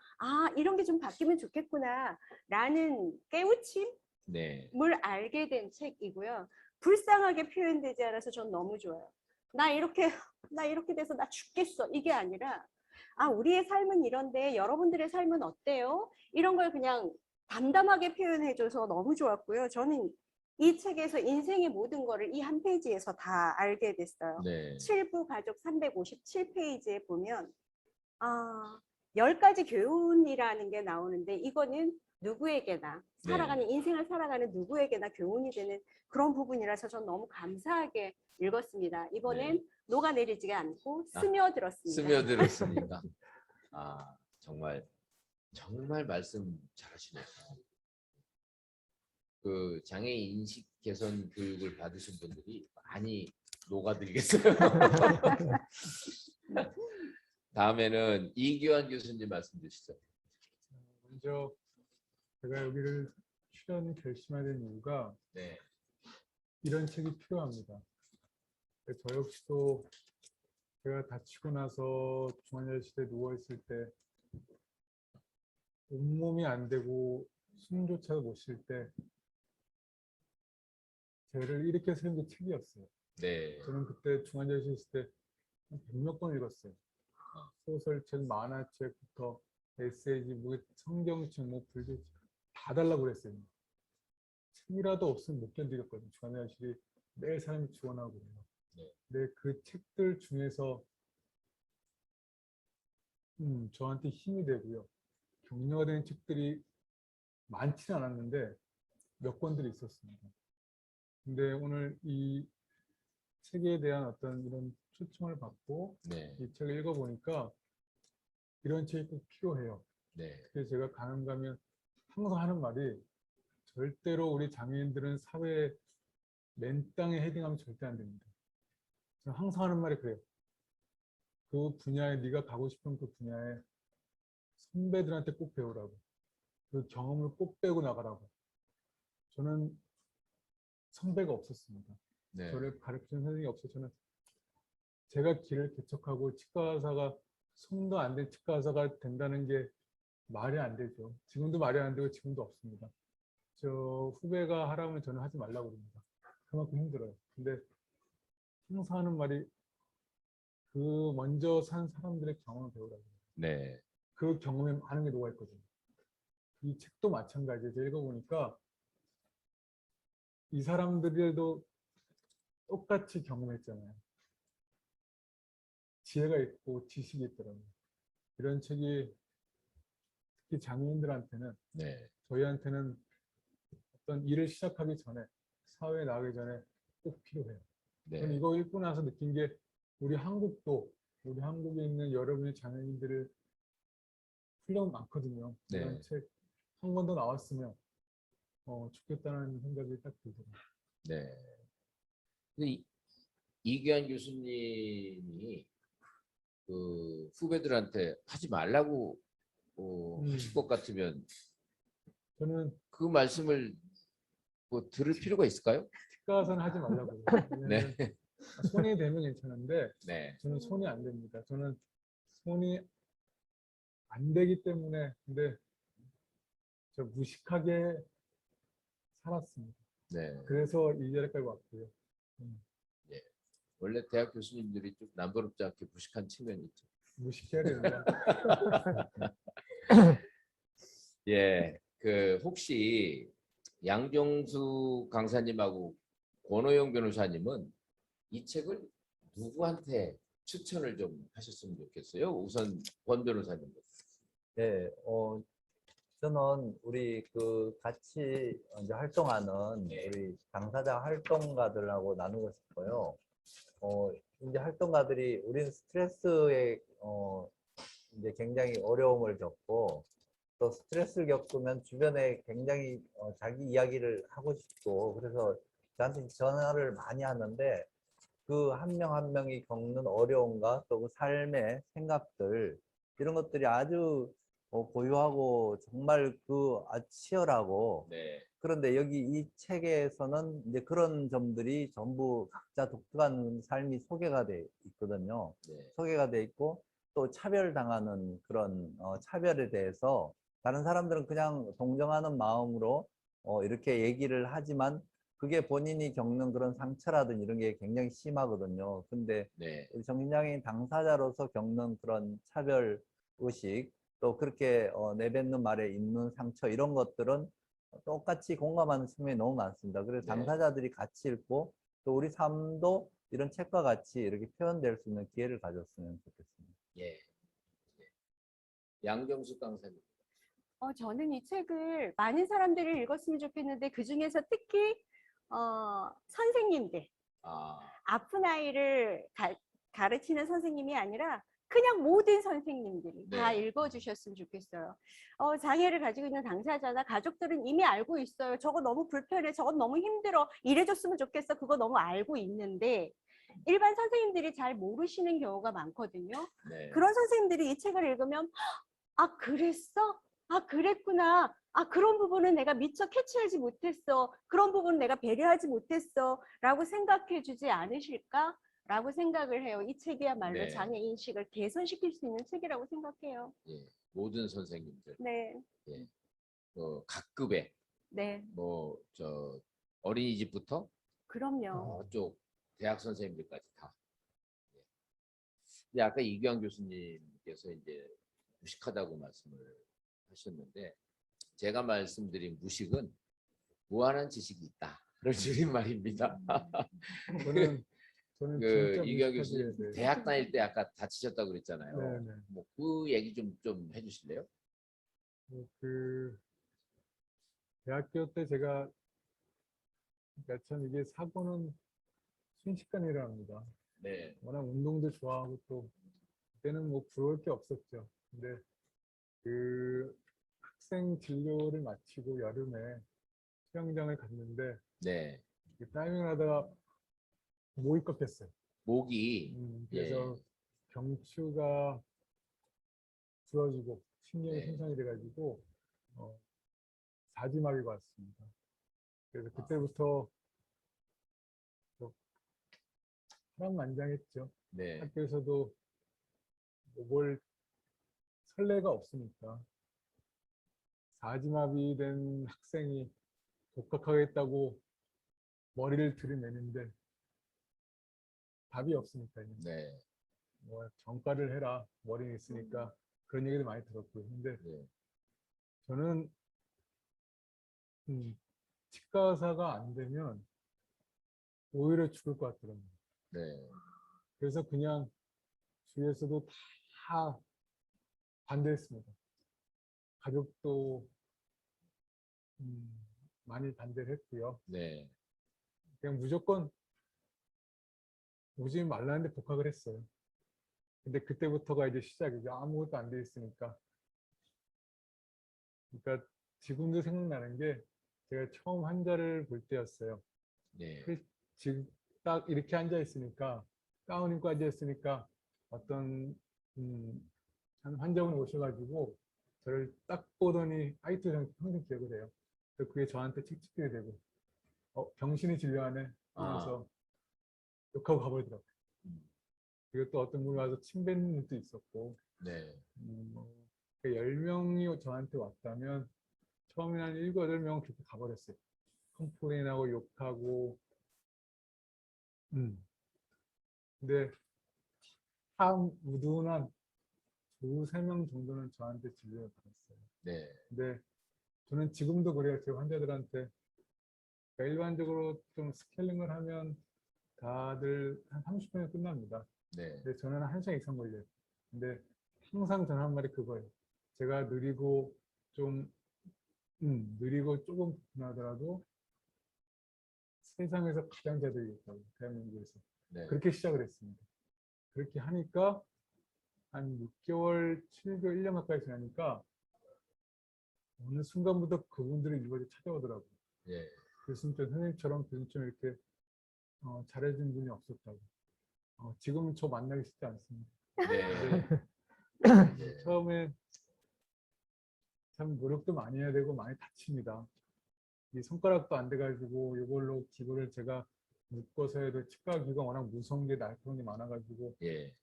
이런 게 좀 바뀌면 좋겠구나. 라는 깨우침을 네. 알게 된 책이고요. 불쌍하게 표현되지 않아서 전 너무 좋아요. 나 이렇게 돼서 나 죽겠어. 이게 아니라 우리의 삶은 이런데 여러분들의 삶은 어때요? 이런 걸 그냥 담담하게 표현해줘서 너무 좋았고요. 저는 이 책에서 인생의 모든 거를 이 한 페이지에서 다 알게 됐어요. 네. 7부 가족 357페이지에 보면 10가지 교훈이라는 게 나오는데 이거는 누구에게나 살아가는 인생을 살아가는 누구에게나 교훈이 되는 그런 부분이라서 전 너무 감사하게 읽었습니다. 이번엔 녹아내리지가 않고 스며들었습니다. 스며들었으니까. 정말 말씀 잘하시네요. 그 장애인 인식 개선 교육을 받으신 분들이 많이 녹아들겠어요. 다음에는 이규환 교수님 말씀 주시죠. 먼저 제가 여기를 출연 결심하게 된 이유가 이런 책이 필요합니다. 저 역시도 제가 다치고 나서 중환자실에 누워있을 때 온몸이 안 되고 숨조차도 못 쉴 때 저를 일으켜 세운 게 책이었어요. 네. 저는 그때 중환자실에 있을 때 100몇 권 읽었어요. 소설책, 만화책부터 에세이지, 성경책, 불교책 다 달라고 그랬어요. 책이라도 없으면 못 견디겠거든요. 중환자실이 매일 사람이 지원하고 그래요. 근데 그 책들 중에서 저한테 힘이 되고요. 격려가 된 책들이 많지는 않았는데 몇 권들이 있었습니다. 근데 오늘 이 책에 대한 어떤 이런 초청을 받고 네. 이 책을 읽어보니까 이런 책이 꼭 필요해요. 네. 그래서 제가 가면 항상 하는 말이 절대로 우리 장애인들은 사회의 맨땅에 헤딩하면 절대 안 됩니다. 저는 항상 하는 말이 그래요. 그 분야에 네가 가고 싶은 그 분야에 선배들한테 꼭 배우라고. 그 경험을 꼭 빼고 나가라고. 저는 선배가 없었습니다. 네. 저를 가르치는 선생님이 없어서 저는 제가 길을 개척하고 치과 의사가 손도 안 된 치과 의사가 된다는 게 말이 안 되죠. 지금도 말이 안 되고 지금도 없습니다. 저 후배가 하라면 저는 하지 말라고 그럽니다. 그만큼 힘들어요. 근데 항상 하는 말이 그 먼저 산 사람들의 경험을 배우라고. 네. 그 경험에 많은 게 녹아있거든요. 이 책도 마찬가지예요. 제가 읽어보니까 이 사람들도 똑같이 경험했잖아요. 지혜가 있고 지식이 있더라고요. 이런 책이 특히 장애인들한테는 네. 저희한테는 어떤 일을 시작하기 전에 사회에 나가기 전에 꼭 필요해요. 저는 네. 이거 읽고 나서 느낀 게 우리 한국도 우리 한국에 있는 여러분의 장애인들을 훌륭 많거든요. 네. 이런 책 한 권 더 나왔으면 좋겠다는 생각이 딱 들더라고요. 네. 근데 이규환 교수님이 그 후배들한테 하지 말라고 하실 것 같으면 저는 그 말씀을 뭐 들을 필요가 있을까요? 치과에서는 하지 말라고요. 네. 손이 되면 괜찮은데 네. 저는 손이 안 됩니다. 저는 손이 안 되기 때문에 근데 저 무식하게 살았습니다. 네. 그래서 이 자리까지 왔고요. 원래 대학 교수님들이 좀 남부럽지 않게 무식한 측면이 있죠. 무식해야 된다. 예. 그 혹시 양정수 강사님하고 권호영 변호사님은 이 책을 누구한테 추천을 좀 하셨으면 좋겠어요? 우선 권 변호사님. 네, 저는 우리 그 같이 이제 활동하는 우리 당사자 활동가들하고 나누고 싶어요. 이제 활동가들이 우리는 스트레스에 이제 굉장히 어려움을 겪고 또 스트레스를 겪으면 주변에 굉장히 자기 이야기를 하고 싶고 그래서 저한테 전화를 많이 하는데 그 한 명 한 명이 겪는 어려움과 또 그 삶의 생각들 이런 것들이 아주 고유하고 정말 아주 치열하고 네. 그런데 여기 이 책에서는 이제 그런 점들이 전부 각자 독특한 삶이 소개가 돼 있거든요. 네. 소개가 돼 있고 또 차별당하는 그런 차별에 대해서 다른 사람들은 그냥 동정하는 마음으로 이렇게 얘기를 하지만 그게 본인이 겪는 그런 상처라든지 이런 게 굉장히 심하거든요. 근데 네. 우리 정신장애인 당사자로서 겪는 그런 차별 의식 또 그렇게 내뱉는 말에 있는 상처 이런 것들은 똑같이 공감하는 측면이 너무 많습니다. 그래서 네. 당사자들이 같이 읽고 또 우리 삶도 이런 책과 같이 이렇게 표현될 수 있는 기회를 가졌으면 좋겠습니다. 예. 예. 양정수 강사님. 저는 이 책을 많은 사람들이 읽었으면 좋겠는데 그 중에서 특히 선생님들, 아, 아픈 아이를 가르치는 선생님이 아니라 그냥 모든 선생님들이 다 네. 읽어주셨으면 좋겠어요. 장애를 가지고 있는 당사자나 가족들은 이미 알고 있어요. 저거 너무 불편해, 저거 너무 힘들어, 이래줬으면 좋겠어, 그거 너무 알고 있는데 일반 선생님들이 잘 모르시는 경우가 많거든요. 네. 그런 선생님들이 이 책을 읽으면 아, 그랬어? 아, 그랬구나. 아, 그런 부분은 내가 미처 캐치하지 못했어. 그런 부분은 내가 배려하지 못했어. 라고 생각해 주지 않으실까? 라고 생각을 해요. 이 책이야말로 네. 장애 인식을 개선시킬 수 있는 책이라고 생각해요. 예. 모든 선생님들. 네. 예. 각급의 네. 뭐 저 어린이집부터 그럼요. 쪽 대학 선생님들까지 다. 예. 근데 아까 이규환 교수님께서 이제 무식하다고 말씀을 하셨는데 제가 말씀드린 무식은 무한한 지식이 있다. 그런 줄임말입니다. 저는 그 진짜 이규환 무식하게, 교수님 네. 대학 다닐 때 아까 다치셨다고 그랬잖아요. 네, 네. 뭐 그 얘기 좀 해주실래요? 그 대학교 때 제가 그러니까 참 이게 사고는 순식간이라 합니다. 네. 워낙 운동도 좋아하고 또 그때는 뭐 부러울 게 없었죠. 근데 그 학생 진료를 마치고 여름에 수영장을 갔는데 네. 그 타이밍을 하다가 목이 꺾였어요. 목이 그래서 경추가 부러지고 신경이 네. 손상이 돼가지고 사지마비가 왔습니다. 그래서 그때부터 파란만장했죠. 네. 학교에서도 뭘 선례가 없으니까 사지마비 된 학생이 독학하겠다고 머리를 들이매는데 답이 없으니까 이제 네. 뭐 전과를 해라 머리 있으니까 그런 얘기도 많이 들었고요. 근데 네. 저는 치과 의사가 안 되면 오히려 죽을 것 같더라고요. 네. 그래서 그냥 주위에서도 다 반대했습니다. 가족도 많이 반대를 했고요. 네. 그냥 무조건 오지 말라는데 복학을 했어요. 근데 그때부터가 이제 시작이죠. 아무것도 안 돼 있으니까. 그러니까 지금도 생각나는 게 제가 처음 환자를 볼 때였어요. 네. 지금 딱 이렇게 앉아 있으니까 가운 입고 앉아 있으니까 어떤 한 환자분이 오셔가지고 저를 딱 보더니 아이도 평생 기억을 해요. 그래서 그게 저한테 칙칙하게 되고 병신이 진료하네 하면서 욕하고 가버리더라고요. 그리고 또 어떤 분이 와서 침 뱉는 일도 있었고 네. 10명이 저한테 왔다면 처음에 한 7, 8명 그렇게 가버렸어요. 컴플레인하고 욕하고 근데 참 우둔한 2, 3명 정도는 저한테 진료를 받았어요. 네. 근데 저는 지금도 그래요. 제 환자들한테 그러니까 일반적으로 좀 스케일링을 하면 다들 한 30분에 끝납니다. 네. 근데 저는 1시간 이상 걸려요. 근데 항상 저는 한 말이 그거예요. 제가 느리고 좀 느리고 조금 불편하더라도 세상에서 가장 잘 되겠다고 대한민국에서 네. 그렇게 시작을 했습니다. 그렇게 하니까 한 6개월, 7개월, 1년 가까이 지나니까 어느 순간부터 그분들이 일벌이 찾아오더라고요. 예. 교수님, 선생님처럼 교수님처럼 이렇게 잘해준 분이 없었다고. 지금은 저 만나기 쉽지 않습니다. 네. 네. 처음에 참 노력도 많이 해야 되고 많이 다칩니다. 이 손가락도 안 돼가지고 이걸로 기부를 제가 묶어서 해도 치과 기가 워낙 무서운 게 날카로운 게 많아가지고 예.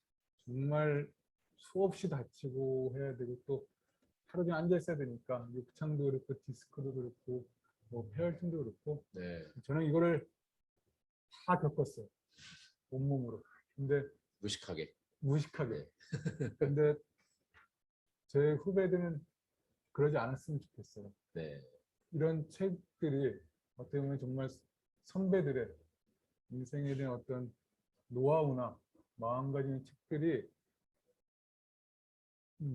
정말 수없이 다치고 해야 되고 또 하루 종일 앉아 있어야 되니까 욕창도 그렇고 디스크도 그렇고 뭐 폐혈증도 그렇고 네. 저는 이거를 다 겪었어요. 온몸으로. 근데 무식하게. 무식하게. 근데 제 후배들은 그러지 않았으면 좋겠어요. 네. 이런 책들이 어떻게 보면 정말 선배들의 인생에 대한 어떤 노하우나 마음가짐 책들이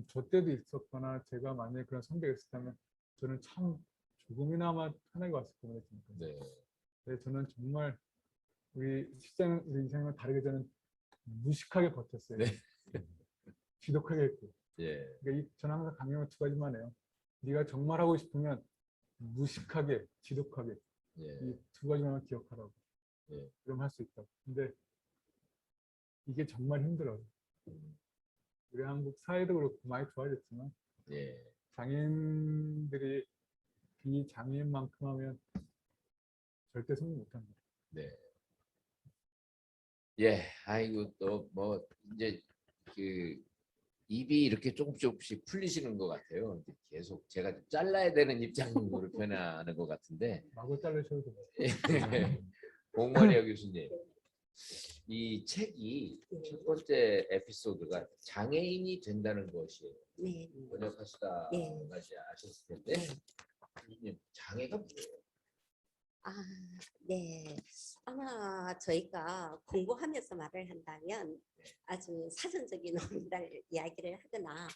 저 때도 있었거나 제가 만약에 그런 선배가 있었다면 저는 참 조금이나마 편하게 왔을 겁니다. 네. 네, 저는 정말 우리 인생과 다르게 저는 무식하게 버텼어요. 네. 지독하게 했고. 예. 그러니까 저는 항상 강요는 2가지만 해요. 네가 정말 하고 싶으면 무식하게, 지독하게 예. 이 2가지만 기억하라고. 예. 그럼 할 수 있다. 근데 이게 정말 힘들어요. 우리 한국 사회도 그렇고 많이 좋아졌지만 예. 장애인들이 비장애인만큼 하면 절대 성공 못합니다. 네. 예. 아이고 또 뭐 이제 그 입이 이렇게 조금씩 풀리시는 것 같아요. 이제 계속 제가 좀 잘라야 되는 입장으로 변하는 것 같은데. 마구 자르셔도 돼요. 봉머리아 교수님, 이 책이 첫 번째 에피소드가 장애인이 된다는 것이에요. 네. 번역하시다 네. 다시 아셨을 텐데, 교수님 장애가 뭐예요? 네. 아마 저희가 공부하면서 말을 한다면 아주 사전적인 이야기를 하거나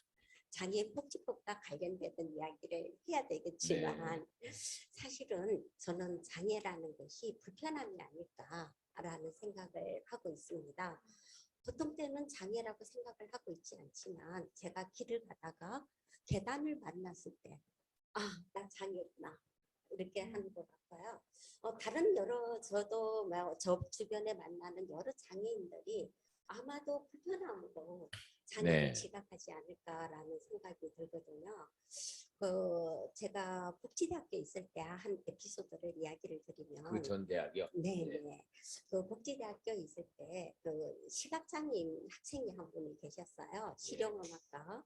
장애인복지법과 관련된 이야기를 해야 되겠지만 사실은 저는 장애라는 것이 불편함이 아닐까라는 생각을 하고 있습니다. 보통 때는 장애라고 생각을 하고 있지 않지만 제가 길을 가다가 계단을 만났을 때 나 장애구나 이렇게 하는 것 같고요. 다른 저도 저 주변에 만나는 여러 장애인들이 아마도 불편함으로 장애를 네. 지각하지 않을까라는 생각이 들거든요. 제가 복지대학교에 있을 때 한 에피소드를 이야기를 드리면 그 전 대학이요. 네. 그 복지대학교에 있을 때 그 시각장애인 학생이 한 분이 계셨어요. 실용음악과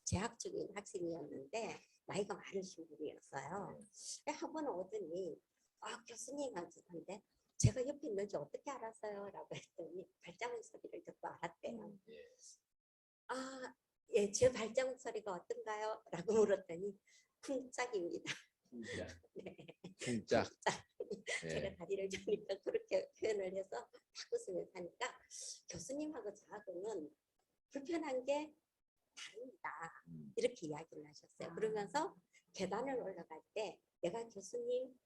재학 중인 학생이었는데 나이가 많으신 분이었어요. 한 번 오더니 교수님한테 제가 옆에 있는지 어떻게 알았어요? 라고 했더니 발자국 소리를 듣고 알았대요. 예, 제 발자국 소리가 어떤가요? 라고 물었더니 쿵짝입니다. 네. 쿵짝. 제가 다리를 저니까 그렇게 표현을 해서 딱 웃으면서 하니까 교수님하고 저하고는 불편한 게 다릅니다. 이렇게 이야기를 하셨어요. 그러면서 계단을 올라갈 때 내가 교수님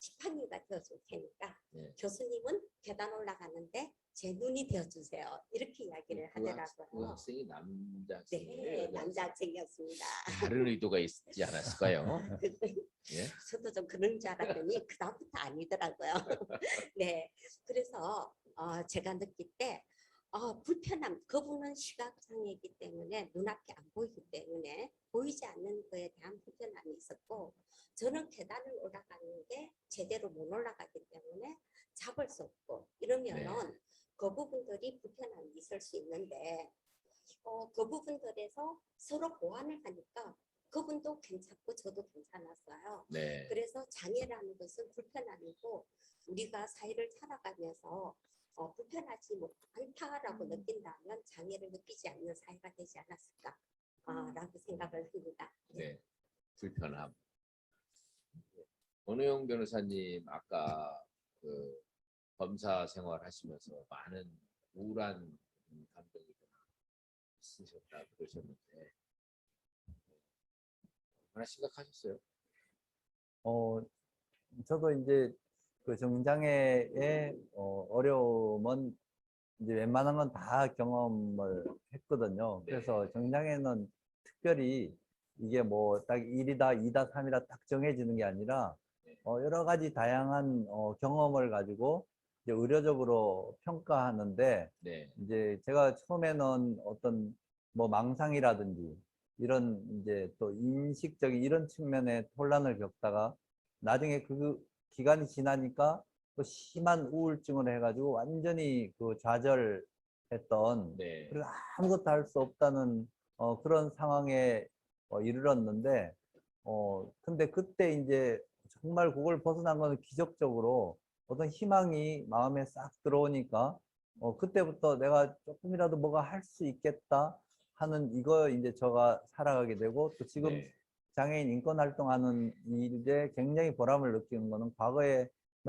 지팡이가 되어줄 테니까 교수님은 계단 올라가는데 제 눈이 되어주세요. 이렇게 이야기를 그 하더라고요. 학생이 남자 네, 학생이에요? 남자 학생이었습니다. 다른 의도가 있지 않았을까요? 예? 저도 좀 그런 줄 알았더니 그다음부터 아니더라고요. 네, 그래서 제가 느낄 때 불편함, 그분은 시각장애이기 때문에 눈앞이 안 보이기 때문에 보이지 않는 거에 대한 불편함이 있었고 저는 계단을 올라가는 게 제대로 못 올라가기 때문에 잡을 수 없고 이러면은 그 부분들이 불편함이 있을 수 있는데 그 부분들에서 서로 보완을 하니까 그분도 괜찮고 저도 괜찮았어요. 네. 그래서 장애라는 것은 불편함이고 우리가 사회를 살아가면서 불편하지 않다라고 느낀다면 장애를 느끼지 않는 사회가 되지 않았을까라고 생각을 합니다. 네. 불편함. 원호영 변호사님 아까 그 검사 생활 하시면서 많은 우울한 감정이 있으셨다 그러셨는데 얼마나 심각하셨어요? 저도 이제 그 정장애의 어려움은 이제 웬만한 건 다 경험을 했거든요. 그래서 정장애는 특별히 이게 뭐 딱 1이다, 2다, 3이다 딱 정해지는 게 아니라 여러 가지 다양한 경험을 가지고 이제 의료적으로 평가하는데 네. 이제 제가 처음에는 어떤 뭐 망상이라든지 이런 이제 또 인식적인 이런 측면의 혼란을 겪다가 나중에 그 기간이 지나니까 또 심한 우울증을 해가지고 완전히 그 좌절했던 네. 그리고 아무것도 할 수 없다는 그런 상황에 이르렀는데 근데 그때 이제 정말 그걸 벗어난 거는 기적적으로 어떤 희망이 마음에 싹 들어오니까 그때부터 내가 조금이라도 뭐가 할 수 있겠다 하는 이거 이제 제가 살아가게 되고 또 지금 네. 장애인 인권 활동하는 일에 굉장히 보람을 느끼는 거는 과거에는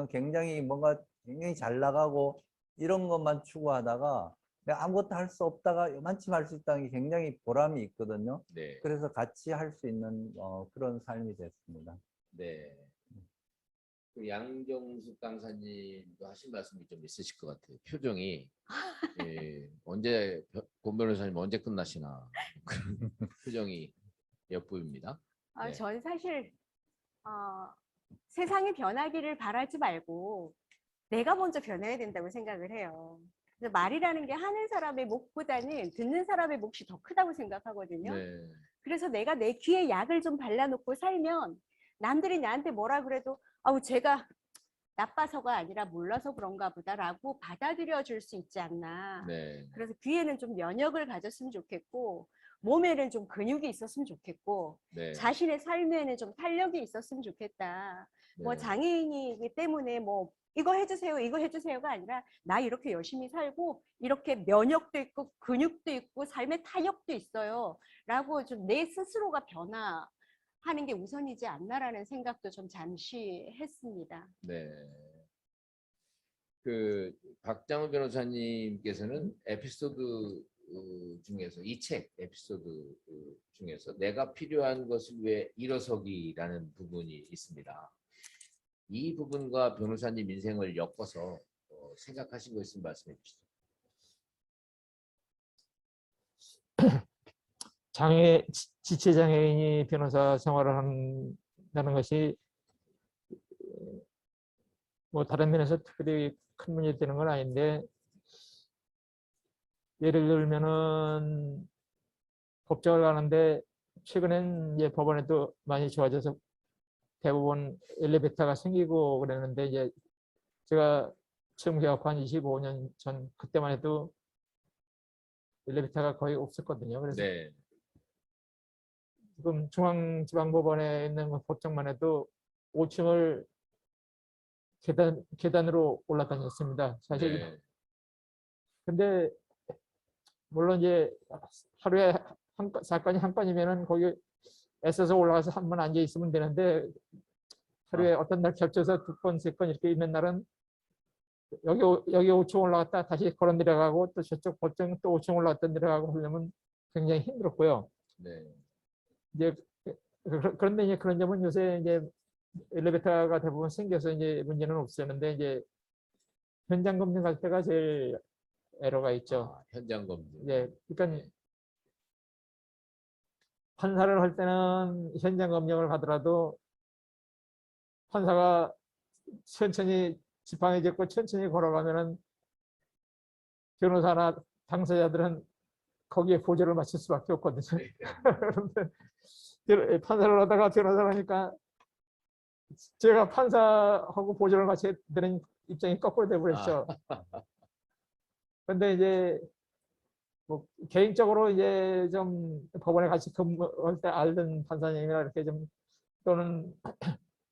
굉장히 뭔가 굉장히 잘 나가고 이런 것만 추구하다가 내가 아무것도 할 수 없다가 요만큼 할 수 있다는 게 굉장히 보람이 있거든요. 네. 그래서 같이 할 수 있는 그런 삶이 됐습니다. 네. 그 양정숙 강사님도 하신 말씀이 좀 있으실 것 같아요. 표정이 언제 권 변호사님 언제 끝나시나 그런 표정이 엿보입니다. 네. 전 사실 세상이 변하기를 바라지 말고 내가 먼저 변해야 된다고 생각을 해요. 그래서 말이라는 게 하는 사람의 몫보다는 듣는 사람의 몫이 더 크다고 생각하거든요. 네. 그래서 내가 내 귀에 약을 좀 발라놓고 살면 남들이 나한테 뭐라 그래도 제가 나빠서가 아니라 몰라서 그런가 보다라고 받아들여 줄 수 있지 않나. 네. 그래서 귀에는 좀 면역을 가졌으면 좋겠고 몸에는 좀 근육이 있었으면 좋겠고 네. 자신의 삶에는 좀 탄력이 있었으면 좋겠다. 뭐 네. 장애인이기 때문에 뭐 이거 해주세요, 이거 해주세요가 아니라 나 이렇게 열심히 살고 이렇게 면역도 있고 근육도 있고 삶의 탄력도 있어요. 라고 좀 내 스스로가 변화하는 게 우선이지 않나라는 생각도 좀 잠시 했습니다. 네. 그 박장훈 변호사님께서는 에피소드 중에서 이 책 에피소드 중에서 내가 필요한 것을 위해 일어서기라는 부분이 있습니다. 이 부분과 변호사님 인생을 엮어서 생각하신 거 있으면 말씀해 주시죠. 지체 장애인이 변호사 생활을 한다는 것이 뭐 다른 면에서 특별히 큰 문제 되는 건 아닌데, 예를 들면은 법정을 가는데 최근엔 이제 법원에도 많이 좋아져서 대부분 엘리베이터가 생기고 그랬는데, 이제 제가 처음 개업한 25년 전 그때만 해도 엘리베이터가 거의 없었거든요. 그래서 네. 지금 중앙지방법원에 있는 법정만 해도 5층을 계단으로 올라다녔습니다. 사실. 네. 근데 물론 이제 하루에 사건이 한 건이면은 거기 애써서 올라가서 한 번 앉아 있으면 되는데, 하루에 어떤 날 겹쳐서 2건, 3건 이렇게 있는 날은 여기 5층 올라갔다 다시 걸어 내려가고, 또 저쪽 법정 또 5층 올라갔다 내려가고 하려면 굉장히 힘들었고요. 네. 이제 그런데 이제 그런 점은 요새 이제 엘리베이터가 대부분 생겨서 이제 문제는 없었는데, 이제 현장 검증 갈 때가 제일 에러가 있죠. 현장 검증. 네, 그러니까 네. 판사를 할 때는 현장 검증을 가더라도 판사가 천천히 지팡이 짚고 천천히 걸어가면은 변호사나 당사자들은 거기에 보조를 맞출 수밖에 없거든요. 그런데 판사를 하다가 변호사를 하니까 제가 판사하고 보조를 같이 되는 입장이 거꾸로 돼버렸죠. 그런데 이제 뭐 개인적으로 이제 좀 법원에 같이 근무할 때 알던 판사님이나 이렇게 좀, 또는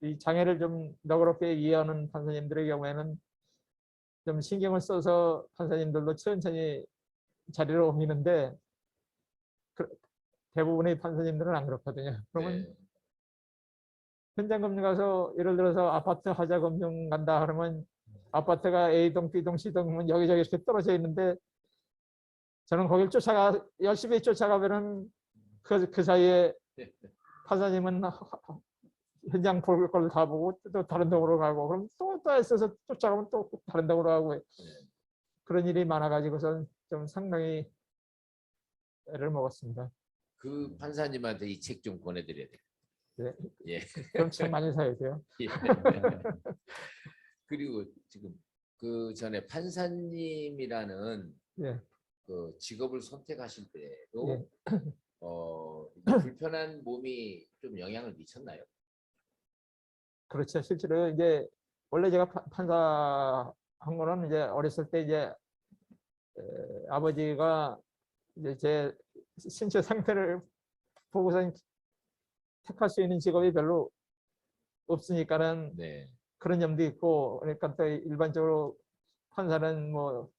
이 장애를 좀 너그럽게 이해하는 판사님들의 경우에는 좀 신경을 써서 판사님들도 천천히 자리를 옮기는데, 대부분의 판사님들은 안 그렇거든요. 그러면 네. 현장 검증 가서 예를 들어서 아파트 하자 검증 간다 그러면 아파트가 A동, B동, C동 여기저기 이렇게 떨어져 있는데, 저는 거길 열심히 쫓아가면은 그 사이에 판사님은 현장 볼 걸 다 보고 또 다른 동으로 가고, 그럼 또 애써서 쫓아가면 또 다른 동으로 가고, 그런 일이 많아가지고서 좀 상당히 애를 먹었습니다. 그 판사님한테 이 책 좀 권해드려야 돼요. 네. 예. 그럼 책 많이 사야 돼요. 예. 그리고 지금 그 전에 판사님이라는 예. 그 직업을 선택하실 때도 예. 불편한 몸이 좀 영향을 미쳤나요? 그렇죠. 실제로 이제 원래 제가 판사 한 거는 이제 어렸을 때 이제 아버지가 이제 제 신체 상태를 보고서 택할 수 있는 직업이 별로 없으니까는 네. 그런 점도 있고, 그러니까 또 일반적으로 판사는 뭐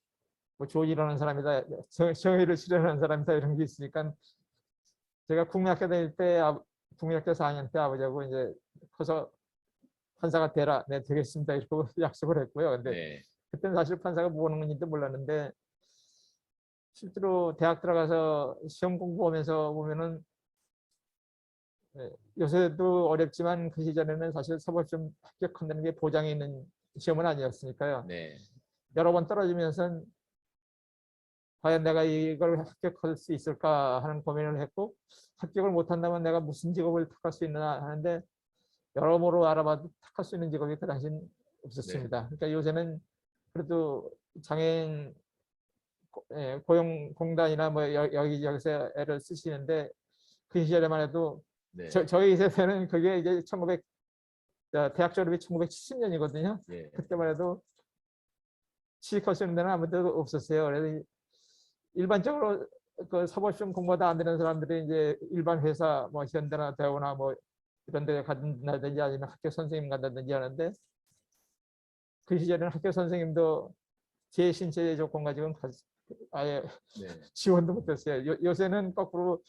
조직하는 사람이다, 정의를 실현하는 사람이다 이런 게 있으니까, 제가 국민학교 다닐 때 국민학교 4학년 때 아버지하고 이제 커서 판사가 되라, 네 되겠습니다 이렇게 약속을 했고요. 근데 네. 그때는 사실 판사가 뭐 하는 건지도 몰랐는데, 실제로 대학 들어가서 시험 공부하면서 보면은 요새도 어렵지만 그 시절에는 사실 사법시험 합격한다는 게 보장이 있는 시험은 아니었으니까요. 네. 여러 번 떨어지면서 과연 내가 이걸 합격할 수 있을까 하는 고민을 했고, 합격을 못한다면 내가 무슨 직업을 택할 수 있나 하는데, 여러모로 알아봐도 택할 수 있는 직업이 그 당시엔 없었습니다. 그러니까 요새는 그래도 장애인 고용공단이나 뭐 여기저기서 애를 쓰시는데, 그 시절에만 해도 네. 저희 세대는 그게 이제 대학 졸업이 1970년이거든요. 예. 그때만 해도 취직할 수 있는 데는 아무 데도 없었어요. 그래서 일반적으로 그 사법시험 공부가 안 되는 사람들이 이제 일반 회사, 뭐 현대나 대우나 뭐 이런 데 간다든지 아니면 학교 선생님 간다든지 하는데, 그 시절에는 학교 선생님도 제 신체 조건 가지고는 아예 네. 지원도 못했어요. 요새는 거꾸로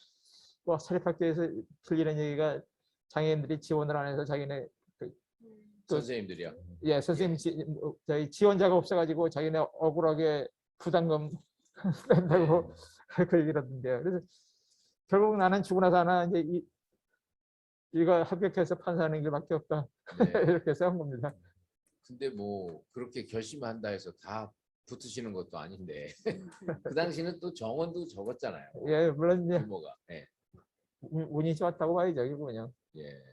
뭐 사립학교에서 들리는 얘기가 장애인들이 지원을 안 해서 자기네 선생님들이요. 예, 선생님 저희 지원자가 없어가지고 자기네 억울하게 부담금 낸다고 그 얘기를 하던데요. 그래서 결국 나는 죽고 나서 하나 이제 이거 합격해서 판사하는 길밖에 없다. 네. 이렇게 해서 한 겁니다. 근데 뭐 그렇게 결심한다 해서 다 붙으시는 것도 아닌데 그 당시는 또 정원도 적었잖아요. 예, 물론 이제 규모가. 예. 운이 좋았다고 봐야죠, 이거 그냥. 예.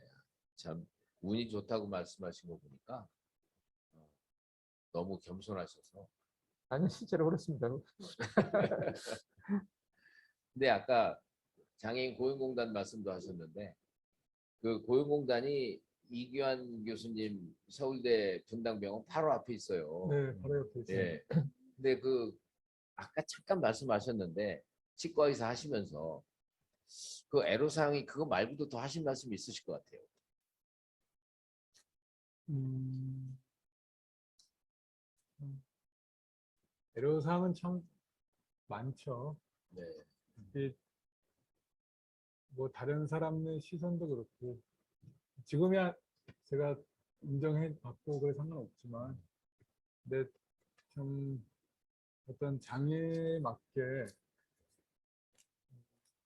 참 운이 좋다고 말씀하신 거 보니까 너무 겸손하셔서. 아니 실제로 그렇습니다. 근데 아까 장애인 고용공단 말씀도 하셨는데 그 고용공단이 이규환 교수님 서울대 분당병원 바로 앞에 있어요. 네, 바로 옆에 있어요. 예. 근데 그 아까 잠깐 말씀하셨는데 치과 의사 하시면서 그 애로사항이 그거 말고도 더 하신 말씀이 있으실 것 같아요. 애로사항은 참 많죠. 네. 이게 뭐 다른 사람의 시선도 그렇고 지금이야 제가 인정해 받고 그래 상관없지만 근데 좀 어떤 장애에 맞게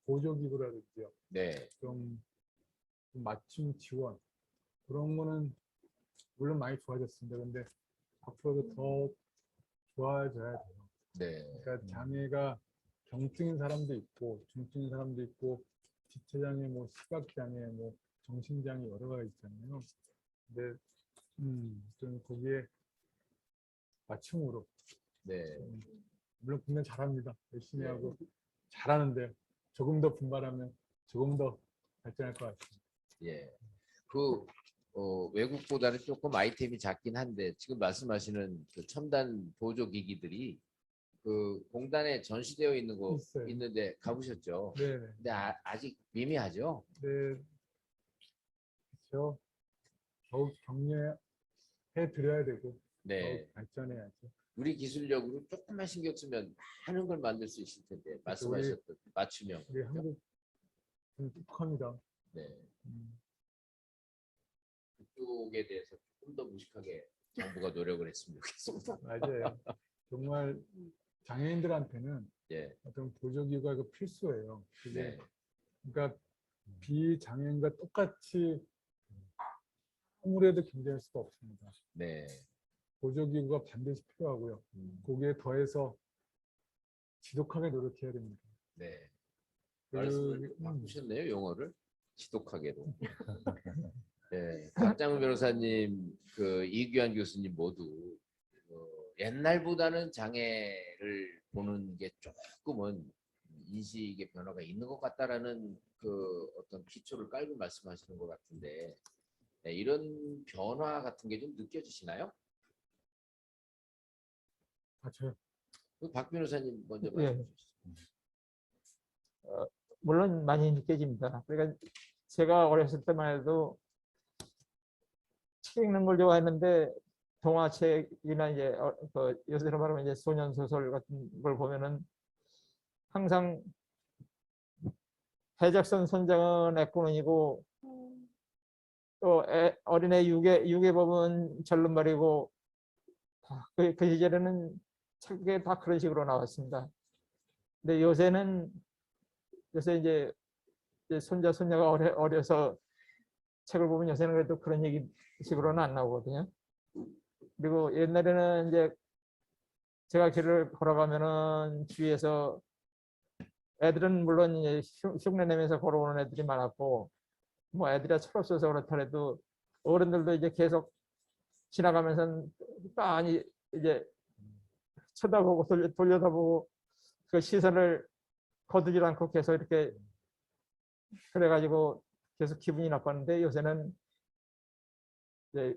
보조기구라든지요. 네. 좀 맞춤 지원 그런 거는 물론 많이 좋아졌습니다. 근데 앞으로도 더 좋아져야 돼요. 네. 그러니까 장애가 경증인 사람도 있고 중증인 사람도 있고 지체장애, 뭐 시각장애, 뭐 정신장애 여러 가지 있잖아요. 근데 좀 거기에 맞춤으로 네. 물론 분명 잘합니다. 열심히 네. 하고 잘하는데 조금 더 분발하면 조금 더 발전할 것 같습니다. 예. 그 외국보다는 조금 아이템이 작긴 한데 지금 말씀하시는 그 첨단 보조기기들이 그 공단에 전시되어 있는 거 있어요. 있는데 가보셨죠? 네, 근데 아직 미미하죠? 네, 그렇죠. 더욱 격려해 드려야 되고 네. 더욱 발전해야죠. 우리 기술력으로 조금만 신경 쓰면 많은 걸 만들 수 있을 텐데 말씀하셨던 맞춤형. 우리 한국 좀 똑똑합니다. 네. 그쪽에 대해서 조금 더 무식하게 정부가 노력을 했으면 좋겠습니다. 맞아요. 정말 장애인들한테는 예. 어떤 보조기구가 그 필수예요. 그게 네. 그러니까 비장애인과 똑같이 아무래도 경쟁할 수가 없습니다. 네. 보조기구가 반드시 필요하고요. 거기에 더해서 지독하게 노력해야 됩니다. 네. 그, 말씀을 바꾸셨네요, 용어를. 지독하게도. 네. 박장훈 변호사님, 그 이규환 교수님 모두 옛날보다는 장애를 보는 게 조금은 인식의 변화가 있는 것 같다라는 그 어떤 기초를 깔고 말씀하시는 것 같은데 네, 이런 변화 같은 게 좀 느껴지시나요? 저요. 박 변호사님 먼저 예. 말씀해 주시죠. 물론 많이 느껴집니다. 그러니까 제가 어렸을 때만 해도 책 읽는 걸 좋아했는데 동화책이나 이제 그 요새로 말하면 이제 소년 소설 같은 걸 보면은 항상 해적선 선장은 애꾸눈이고 또 어린애 유괴 법은 절름발이고 그 시절에는 책에 다 그런 식으로 나왔습니다. 근데 요새 이제 손자 손녀가 어려서 책을 보면 요새는 그래도 그런 얘기 식으로는 안 나오거든요. 그리고 옛날에는 이제 제가 길을 걸어가면은 주위에서 애들은 물론 이제 흉내 내면서 걸어오는 애들이 많았고 뭐 애들이 철없어서 그렇더라도 어른들도 이제 계속 지나가면서 많이 이제 쳐다보고 돌려다보고 그 시선을 거두지 않고 계속 이렇게 그래가지고 계속 기분이 나빴는데 요새는 이제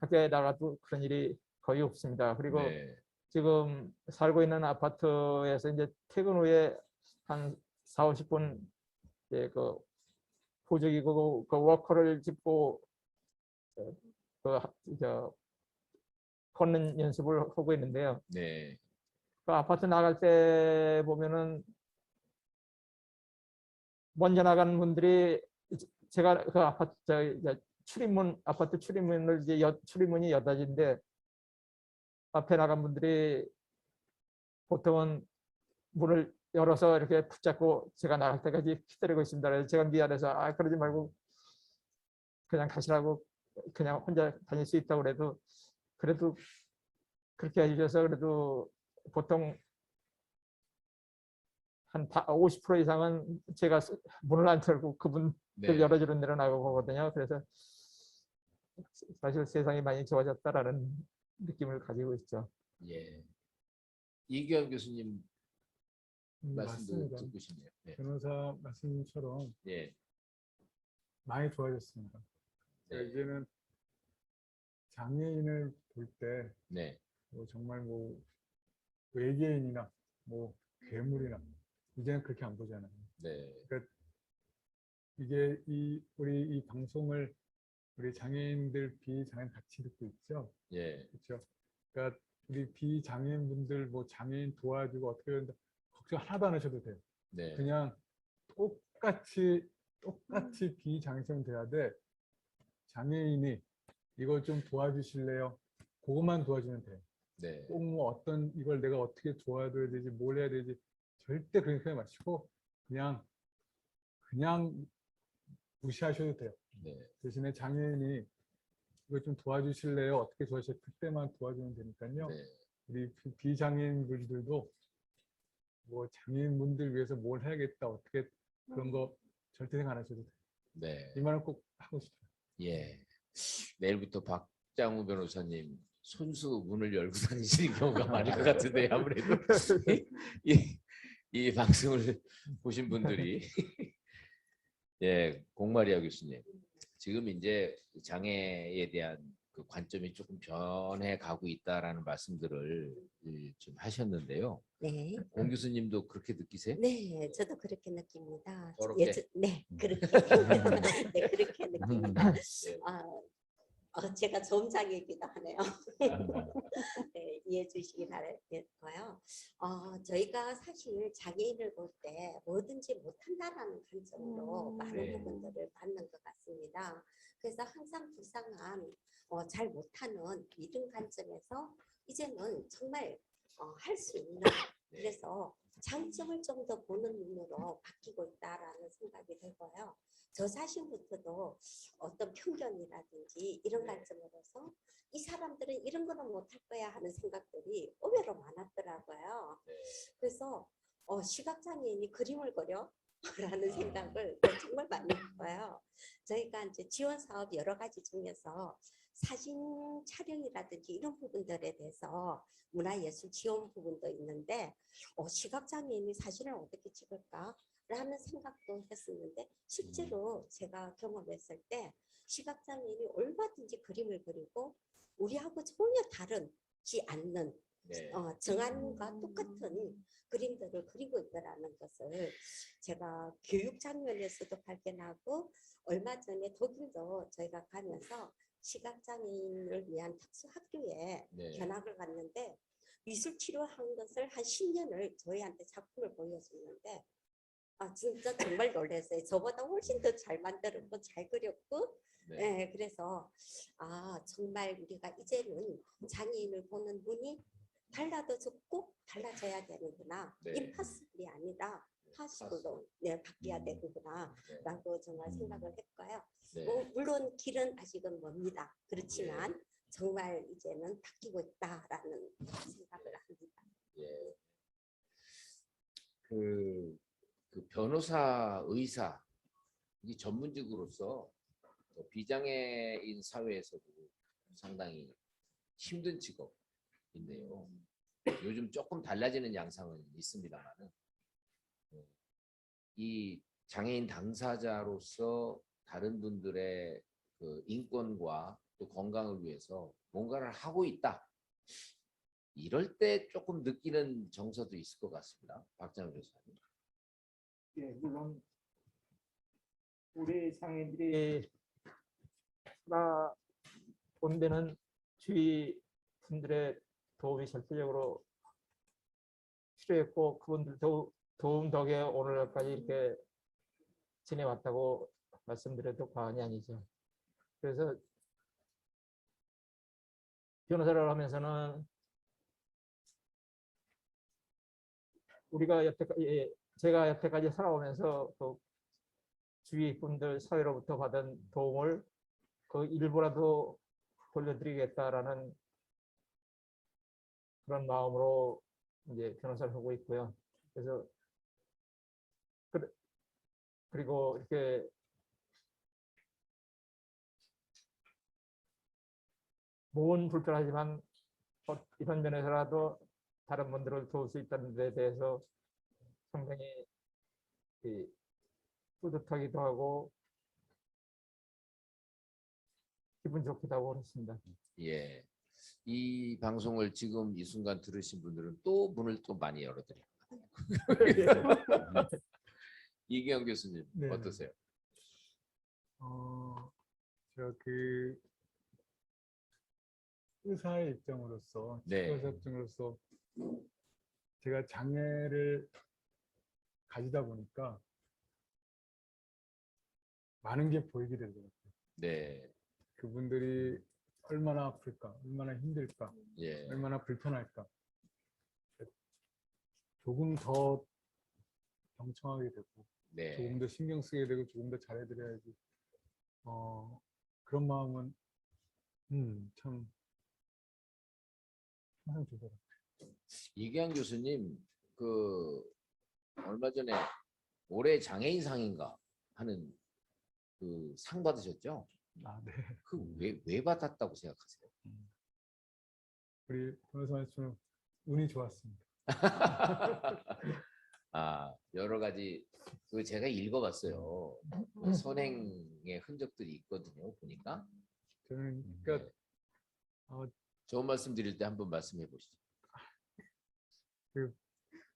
밖에 나가도 그런 일이 거의 없습니다. 그리고 네. 지금 살고 있는 아파트에서 이제 퇴근 후에 한 40-50분 이제 그 보조기구 그 워커를 짚고 걷는 연습을 하고 있는데요. 네. 그 아파트 나갈 때 보면은 먼저 나가는 분들이 제가 그 아파트 아파트 출입문을 이제 출입문이 8가지인데 앞에 나간 분들이 보통은 문을 열어서 이렇게 붙잡고 제가 나갈 때까지 기다리고 있습니다. 그래서 제가 미안해서 그러지 말고 그냥 가시라고 그냥 혼자 다닐 수 있다고 그래도 그렇게 해주셔서 그래도 보통 한 50% 이상은 제가 문을 안 털고 그분들 네. 열어주는 데로 나가거든요. 그래서 사실 세상이 많이 좋아졌다라는 느낌을 가지고 있죠. 예. 이규현 교수님 말씀도 맞습니다. 듣고 싶네요. 네. 변호사 말씀처럼 예. 많이 좋아졌습니다. 네. 이제는 장애인을 볼 때 네. 정말 뭐 외계인이나 뭐 괴물이나 이제는 그렇게 안 보잖아요. 네. 그러니까 이게 우리 이 방송을 우리 장애인들 비장애인 같이 듣고 있죠. 예. 그렇죠. 그러니까 우리 비장애인 분들 뭐 장애인 도와주고 어떻게 하는데 걱정 하나도 안 하셔도 돼요. 네. 그냥 똑같이 비장애인처럼 돼야 돼. 장애인이 이걸 좀 도와주실래요? 그것만 도와주면 돼요. 네. 꼭 뭐 어떤 이걸 내가 어떻게 도와줘야 되지, 뭘 해야 되지, 절대 그런 생각 마시고 그냥 무시하셔도 돼요. 네. 대신에 장애인이 이거 좀 도와주실래요? 어떻게 도와주실래요? 그때만 도와주면 되니까요. 네. 우리 비장애인 분들도 뭐 장애인 분들 위해서 뭘 해야겠다, 어떻게 그런 거 절대 생각 안 하셔도 돼요. 네. 이 말은 꼭 하고 싶어요. 예. 내일부터 박장우 변호사님 손수 문을 열고 다니시는 경우가 많을 것 같은데 아무래도 이 방송을 보신 분들이 예, 공마리아 교수님 지금 이제 장애에 대한 그 관점이 조금 변해 가고 있다라는 말씀들을 좀 하셨는데요. 네. 공 교수님도 그렇게 느끼세요? 네, 저도 그렇게 느낍니다. 저렇게? 네, 그렇게. 네, 그렇게 느낍니다. 제가 좀 장애이기도 하네요. 네, 이해해 주시기 바라고요. 저희가 사실 장애인을 볼 때 뭐든지 못한다라는 관점으로 많은 네. 부분들을 받는 것 같습니다. 그래서 항상 불쌍한, 잘 못하는 이런 관점에서 이제는 정말 할 수 있는, 그래서 장점을 좀 더 보는 눈으로 바뀌고 있다라는 생각이 들고요. 저 자신부터도 어떤 편견이라든지 이런 관점으로서 이 사람들은 이런 거는 못할 거야 하는 생각들이 의외로 많았더라고요. 그래서 시각장애인이 그림을 그려? 라는 생각을 정말 많이 했고요. 저희가 이제 지원 사업 여러 가지 중에서 사진 촬영이라든지 이런 부분들에 대해서 문화예술 지원 부분도 있는데 시각장애인이 사진을 어떻게 찍을까? 라는 생각도 했었는데 실제로 제가 경험했을 때 시각장애인이 얼마든지 그림을 그리고 우리하고 전혀 다르지 않는 네. 정안과 똑같은 그림들을 그리고 있다는 것을 제가 교육 장면에서도 발견하고 얼마 전에 독일도 저희가 가면서 시각장애인을 위한 특수학교에 네. 견학을 갔는데 미술 치료한 것을 한 10년을 저희한테 작품을 보여줬는데 진짜 정말 놀랐어요. 저보다 훨씬 더 잘 만들었고 잘 그렸고 네. 그래서 정말 우리가 이제는 장애인을 보는 눈이 달라졌고 달라져야 되는구나. 네. 임파서블이 아니라 파서블로 바뀌어야 되는구나 라고 정말 생각을 했고요. 네. 물론 길은 아직은 멉니다. 그렇지만 정말 이제는 바뀌고 있다라는 생각을 합니다. 예. 그 변호사, 의사 이 전문직으로서 비장애인 사회에서도 상당히 힘든 직업인데요. 요즘 조금 달라지는 양상은 있습니다만은 이 장애인 당사자로서 다른 분들의 그 인권과 또 건강을 위해서 뭔가를 하고 있다. 이럴 때 조금 느끼는 정서도 있을 것 같습니다. 박장우 교수님. 예, 물론 우리 장애인들이 본 데는 주위 분들의 도움이 절대적으로 필요했고 그분들 도움 덕에 오늘까지 이렇게 지내왔다고 말씀드려도 과언이 아니죠. 그래서 변호사를 하면서는 우리가 여태까지 제가 여태까지 살아오면서 그 주위 분들 사회로부터 받은 도움을 그 일부라도 돌려드리겠다라는 그런 마음으로 이제 변호사를 하고 있고요. 그래서 그리고 이렇게 몸은 불편하지만 이런 면에서라도 다른 분들을 도울 수 있다는 데 대해서 상당히 뿌듯하기도 하고 기분 좋기도 하고 그렇습니다. 예. 이 방송을 지금 이 순간 들으신 분들은 또 문을 또 많이 열어드려요. 이기영 교수님 네. 어떠세요? 제가 그 의사의 입장으로서, 네. 의사 입장으로서 제가 장애를 가지다 보니까 많은 게 보이게 되더라고요. 네. 그분들이 얼마나 아플까, 얼마나 힘들까, 예. 얼마나 불편할까. 조금 더 경청하게 되고, 네. 조금 더 신경 쓰게 되고, 조금 더 잘해드려야지. 그런 마음은 참 항상 들더라고요. 이기영 교수님 그 얼마 전에 올해 장애인상인가 하는 그 상 받으셨죠? 아, 네. 그 왜 받았다고 생각하세요? 우리 변호사님 운이 좋았습니다. 아, 여러 가지 그 제가 읽어봤어요. 그 선행의 흔적들이 있거든요. 보니까. 저는 그러니까 좋은 말씀 드릴 때 한번 말씀해 보시죠. 그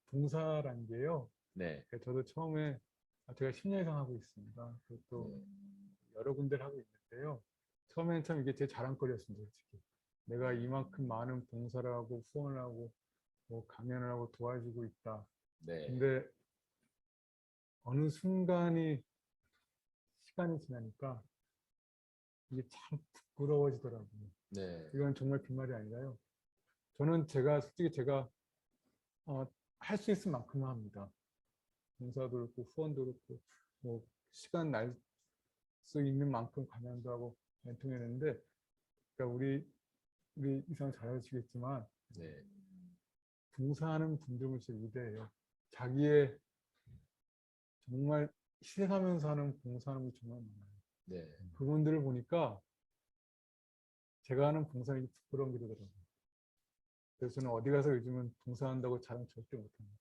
봉사란 게요. 네. 저도 처음에 제가 10년 이상 하고 있습니다. 그것도 여러 군데를 하고 있는데요. 처음에는 참 이게 제 자랑거리였습니다. 솔직히. 내가 이만큼 많은 봉사를 하고 후원을 하고 뭐 강연을 하고 도와주고 있다. 네. 근데 어느 순간이 시간이 지나니까 이게 참 부끄러워지더라고요. 네. 이건 정말 빈말이 아니라요. 저는 솔직히 제가 할 수 있을 만큼은 합니다. 봉사도 그렇고 후원도 그렇고 뭐 시간 날 수 있는 만큼 강연도 하고 멘토했는데, 그러니까 우리 이상 잘 아시겠지만 네. 봉사하는 분들은 진짜 위대해요. 자기의 정말 희생하면서 하는 봉사하는 분이 정말 많아요. 네. 그분들을 보니까 제가 하는 봉사는 부끄러운 게 되더라고요. 그래서 저는 어디 가서 요즘은 봉사한다고 자랑 절대 못합니다.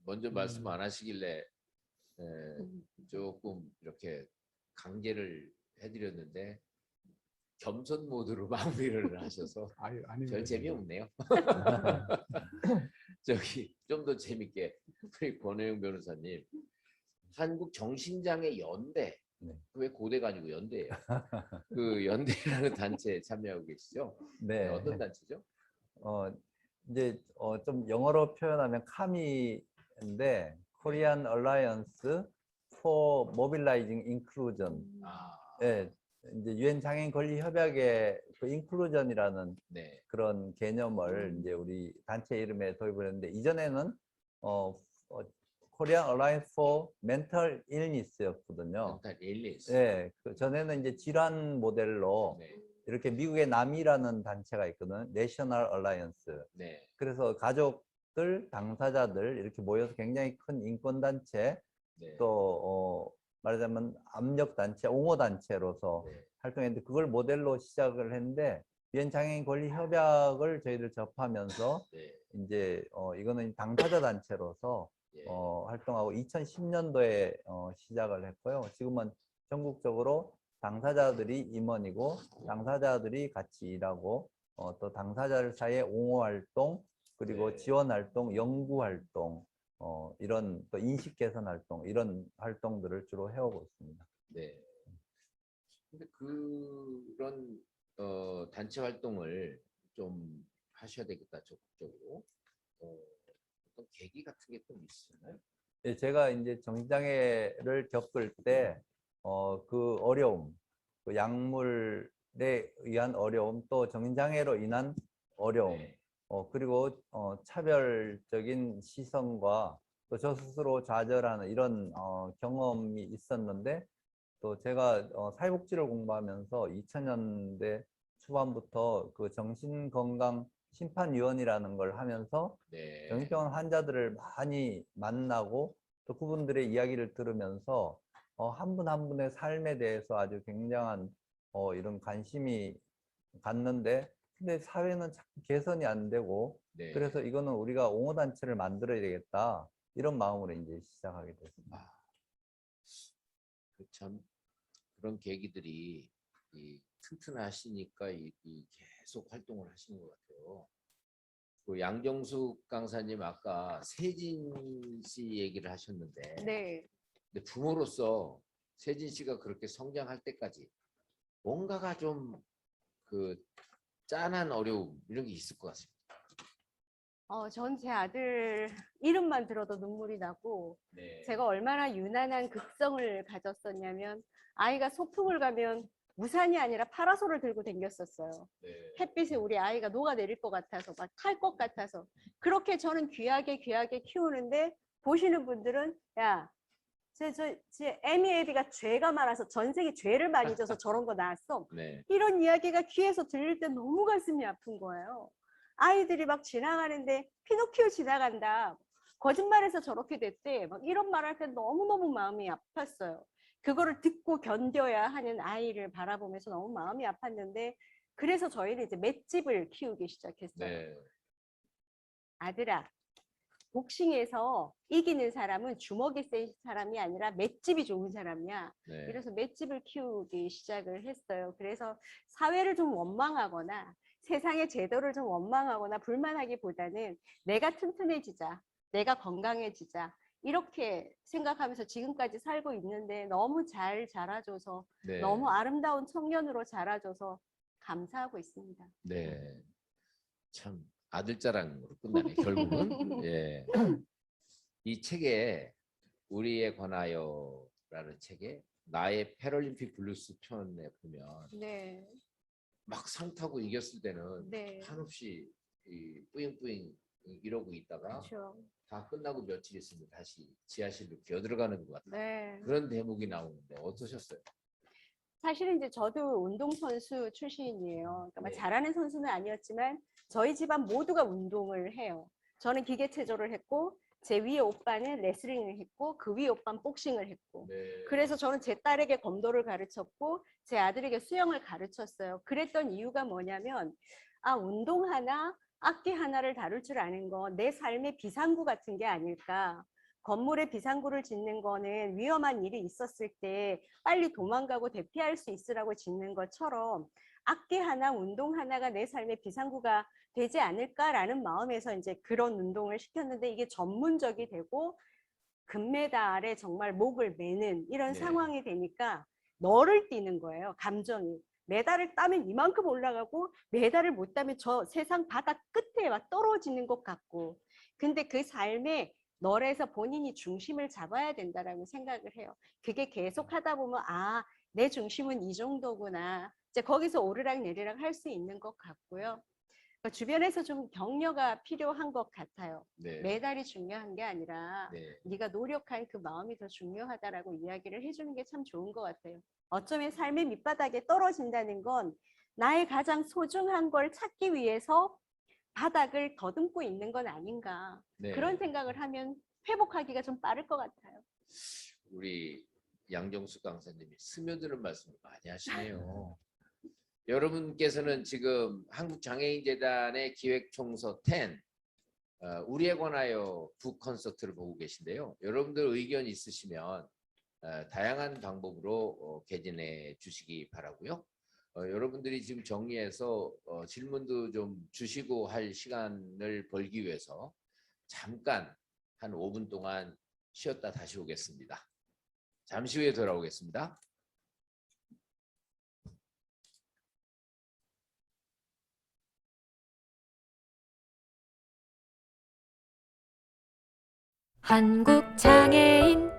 먼저 말씀 안 하시길래 조금 이렇게 강제를 해드렸는데 겸손 모드로 마무리를 하셔서 별 재미없네요. 저기 좀 더 재밌게 우리 권호영 변호사님, 한국 정신장애 연대, 왜 고대가 아니고 연대예요? 그 연대라는 단체에 참여하고 계시죠? 네. 어떤 단체죠? 이제 좀 영어로 표현하면 카미인데 Korean Alliance for Mobilizing Inclusion. 네, 이제 유엔 장애인 권리 협약의 그 인클루전이라는 네. 그런 개념을 이제 우리 단체 이름에 도입을 했는데, 이전에는 Korean Alliance for Mental Illness였거든요. Mental Illness. 네, 그 전에는 이제 질환 모델로 네. 이렇게 미국의 나미라는 단체가 있거든, National Alliance. 네. 그래서 가족들, 당사자들 이렇게 모여서 굉장히 큰 인권 단체, 네. 또 말하자면 압력 단체, 옹호 단체로서 네. 활동했는데, 그걸 모델로 시작을 했는데 유엔 장애인 권리 협약을 저희들 접하면서 네. 이제 이거는 당사자 단체로서 예. 활동하고 2010년도에 시작을 했고요. 지금은 전국적으로 당사자들이 임원이고 당사자들이 같이 일하고 또 당사자들 사이의 옹호 활동, 그리고 네. 지원 활동, 연구 활동, 이런 또 인식 개선 활동, 이런 활동들을 주로 해오고 있습니다. 네. 근데 그런 단체 활동을 좀 하셔야 되겠다, 적극적으로. 어떤 계기 같은 게 좀 있으나요? 예, 제가 이제 정신장애를 겪을 때 그 어려움, 그 약물에 의한 어려움, 또 정신장애로 인한 어려움, 네. 그리고 차별적인 시선과 또 저 스스로 좌절하는 이런 경험이 있었는데, 또 제가 사회복지를 공부하면서 2000년대 초반부터 그 정신건강 심판위원이라는 걸 하면서 네. 정신병원 환자들을 많이 만나고 또 그분들의 이야기를 들으면서 한 분 한 분의 삶에 대해서 아주 굉장한 이런 관심이 갔는데, 근데 사회는 자꾸 개선이 안 되고, 네. 그래서 이거는 우리가 옹호단체를 만들어야 되겠다, 이런 마음으로 이제 시작하게 됐습니다. 참 그런 계기들이 튼튼하시니까 계속 활동을 하시는 것 같아요. 그 양정숙 강사님 아까 세진 씨 얘기를 하셨는데, 네. 근데 부모로서 세진 씨가 그렇게 성장할 때까지 뭔가가 좀 그 짠한 어려움 이런 게 있을 것 같습니다. 전 제 아들 이름만 들어도 눈물이 나고, 네. 제가 얼마나 유난한 극성을 가졌었냐면, 아이가 소풍을 가면 우산이 아니라 파라솔을 들고 다녔었어요. 네. 햇빛에 우리 아이가 녹아내릴 것 같아서, 막 탈 것 같아서. 그렇게 저는 귀하게 키우는데, 보시는 분들은 야, 제 애미애비가 죄가 많아서 전생에 죄를 많이 져서 저런 거 나왔어. 네. 이런 이야기가 귀에서 들릴 때 너무 가슴이 아픈 거예요. 아이들이 막 지나가는데 피노키오 지나간다, 거짓말해서 저렇게 됐대, 막 이런 말 할 때 너무너무 마음이 아팠어요. 그거를 듣고 견뎌야 하는 아이를 바라보면서 너무 마음이 아팠는데, 그래서 저희는 이제 맷집을 키우기 시작했어요. 네. 아들아, 복싱에서 이기는 사람은 주먹이 센 사람이 아니라 맷집이 좋은 사람이야. 네. 이래서 맷집을 키우기 시작을 했어요. 그래서 사회를 좀 원망하거나 세상의 제도를 좀 원망하거나 불만하기보다는 내가 튼튼해지자, 내가 건강해지자, 이렇게 생각하면서 지금까지 살고 있는데, 너무 잘 자라줘서, 네. 너무 아름다운 청년으로 자라줘서 감사하고 있습니다. 네. 참 아들 자랑으로 끝나네 결국은. 예. 이 책에 우리에 관하여라는 책에 나의 패럴림픽 블루스 편에 보면 네. 막 상 타고 이겼을 때는 네. 한없이 뿌잉뿌잉 이러고 있다가 그렇죠. 다 끝나고 며칠 있으면 다시 지하실로 기어 들어가는 것 같아요. 네. 그런 대목이 나오는데 어떠셨어요? 사실은 이제 저도 운동선수 출신이에요. 그러니까 막 네. 잘하는 선수는 아니었지만 저희 집안 모두가 운동을 해요. 저는 기계체조를 했고, 제 위에 오빠는 레슬링을 했고, 그 위에 오빠는 복싱을 했고. 네. 그래서 저는 제 딸에게 검도를 가르쳤고, 제 아들에게 수영을 가르쳤어요. 그랬던 이유가 뭐냐면, 운동 하나, 악기 하나를 다룰 줄 아는 건 내 삶의 비상구 같은 게 아닐까. 건물에 비상구를 짓는 거는 위험한 일이 있었을 때 빨리 도망가고 대피할 수 있으라고 짓는 것처럼, 악기 하나, 운동 하나가 내 삶의 비상구가 되지 않을까라는 마음에서 이제 그런 운동을 시켰는데, 이게 전문적이 되고 금메달에 정말 목을 매는 이런 네. 상황이 되니까 너를 뛰는 거예요, 감정이. 메달을 따면 이만큼 올라가고, 메달을 못 따면 저 세상 바다 끝에 막 떨어지는 것 같고. 근데 그 삶에 널에서 본인이 중심을 잡아야 된다라고 생각을 해요. 그게 계속 하다 보면 내 중심은 이 정도구나, 이제 거기서 오르락 내리락 할 수 있는 것 같고요. 주변에서 좀 격려가 필요한 것 같아요. 네. 메달이 중요한 게 아니라 네. 네가 노력한 그 마음이 더 중요하다라고 이야기를 해주는 게 참 좋은 것 같아요. 어쩌면 삶의 밑바닥에 떨어진다는 건 나의 가장 소중한 걸 찾기 위해서 바닥을 더듬고 있는 건 아닌가. 네. 그런 생각을 하면 회복하기가 좀 빠를 것 같아요. 우리 양정숙 강사님이 스며드는 말씀을 많이 하시네요. 여러분께서는 지금 한국장애인재단의 기획총서 10 우리에 관하여 북 콘서트를 보고 계신데요. 여러분들 의견 있으시면 다양한 방법으로 개진해 주시기 바라고요. 여러분들이 지금 정리해서 질문도 좀 주시고 할 시간을 벌기 위해서 잠깐 한 5분 동안 쉬었다 다시 오겠습니다. 잠시 후에 돌아오겠습니다. 한국장애인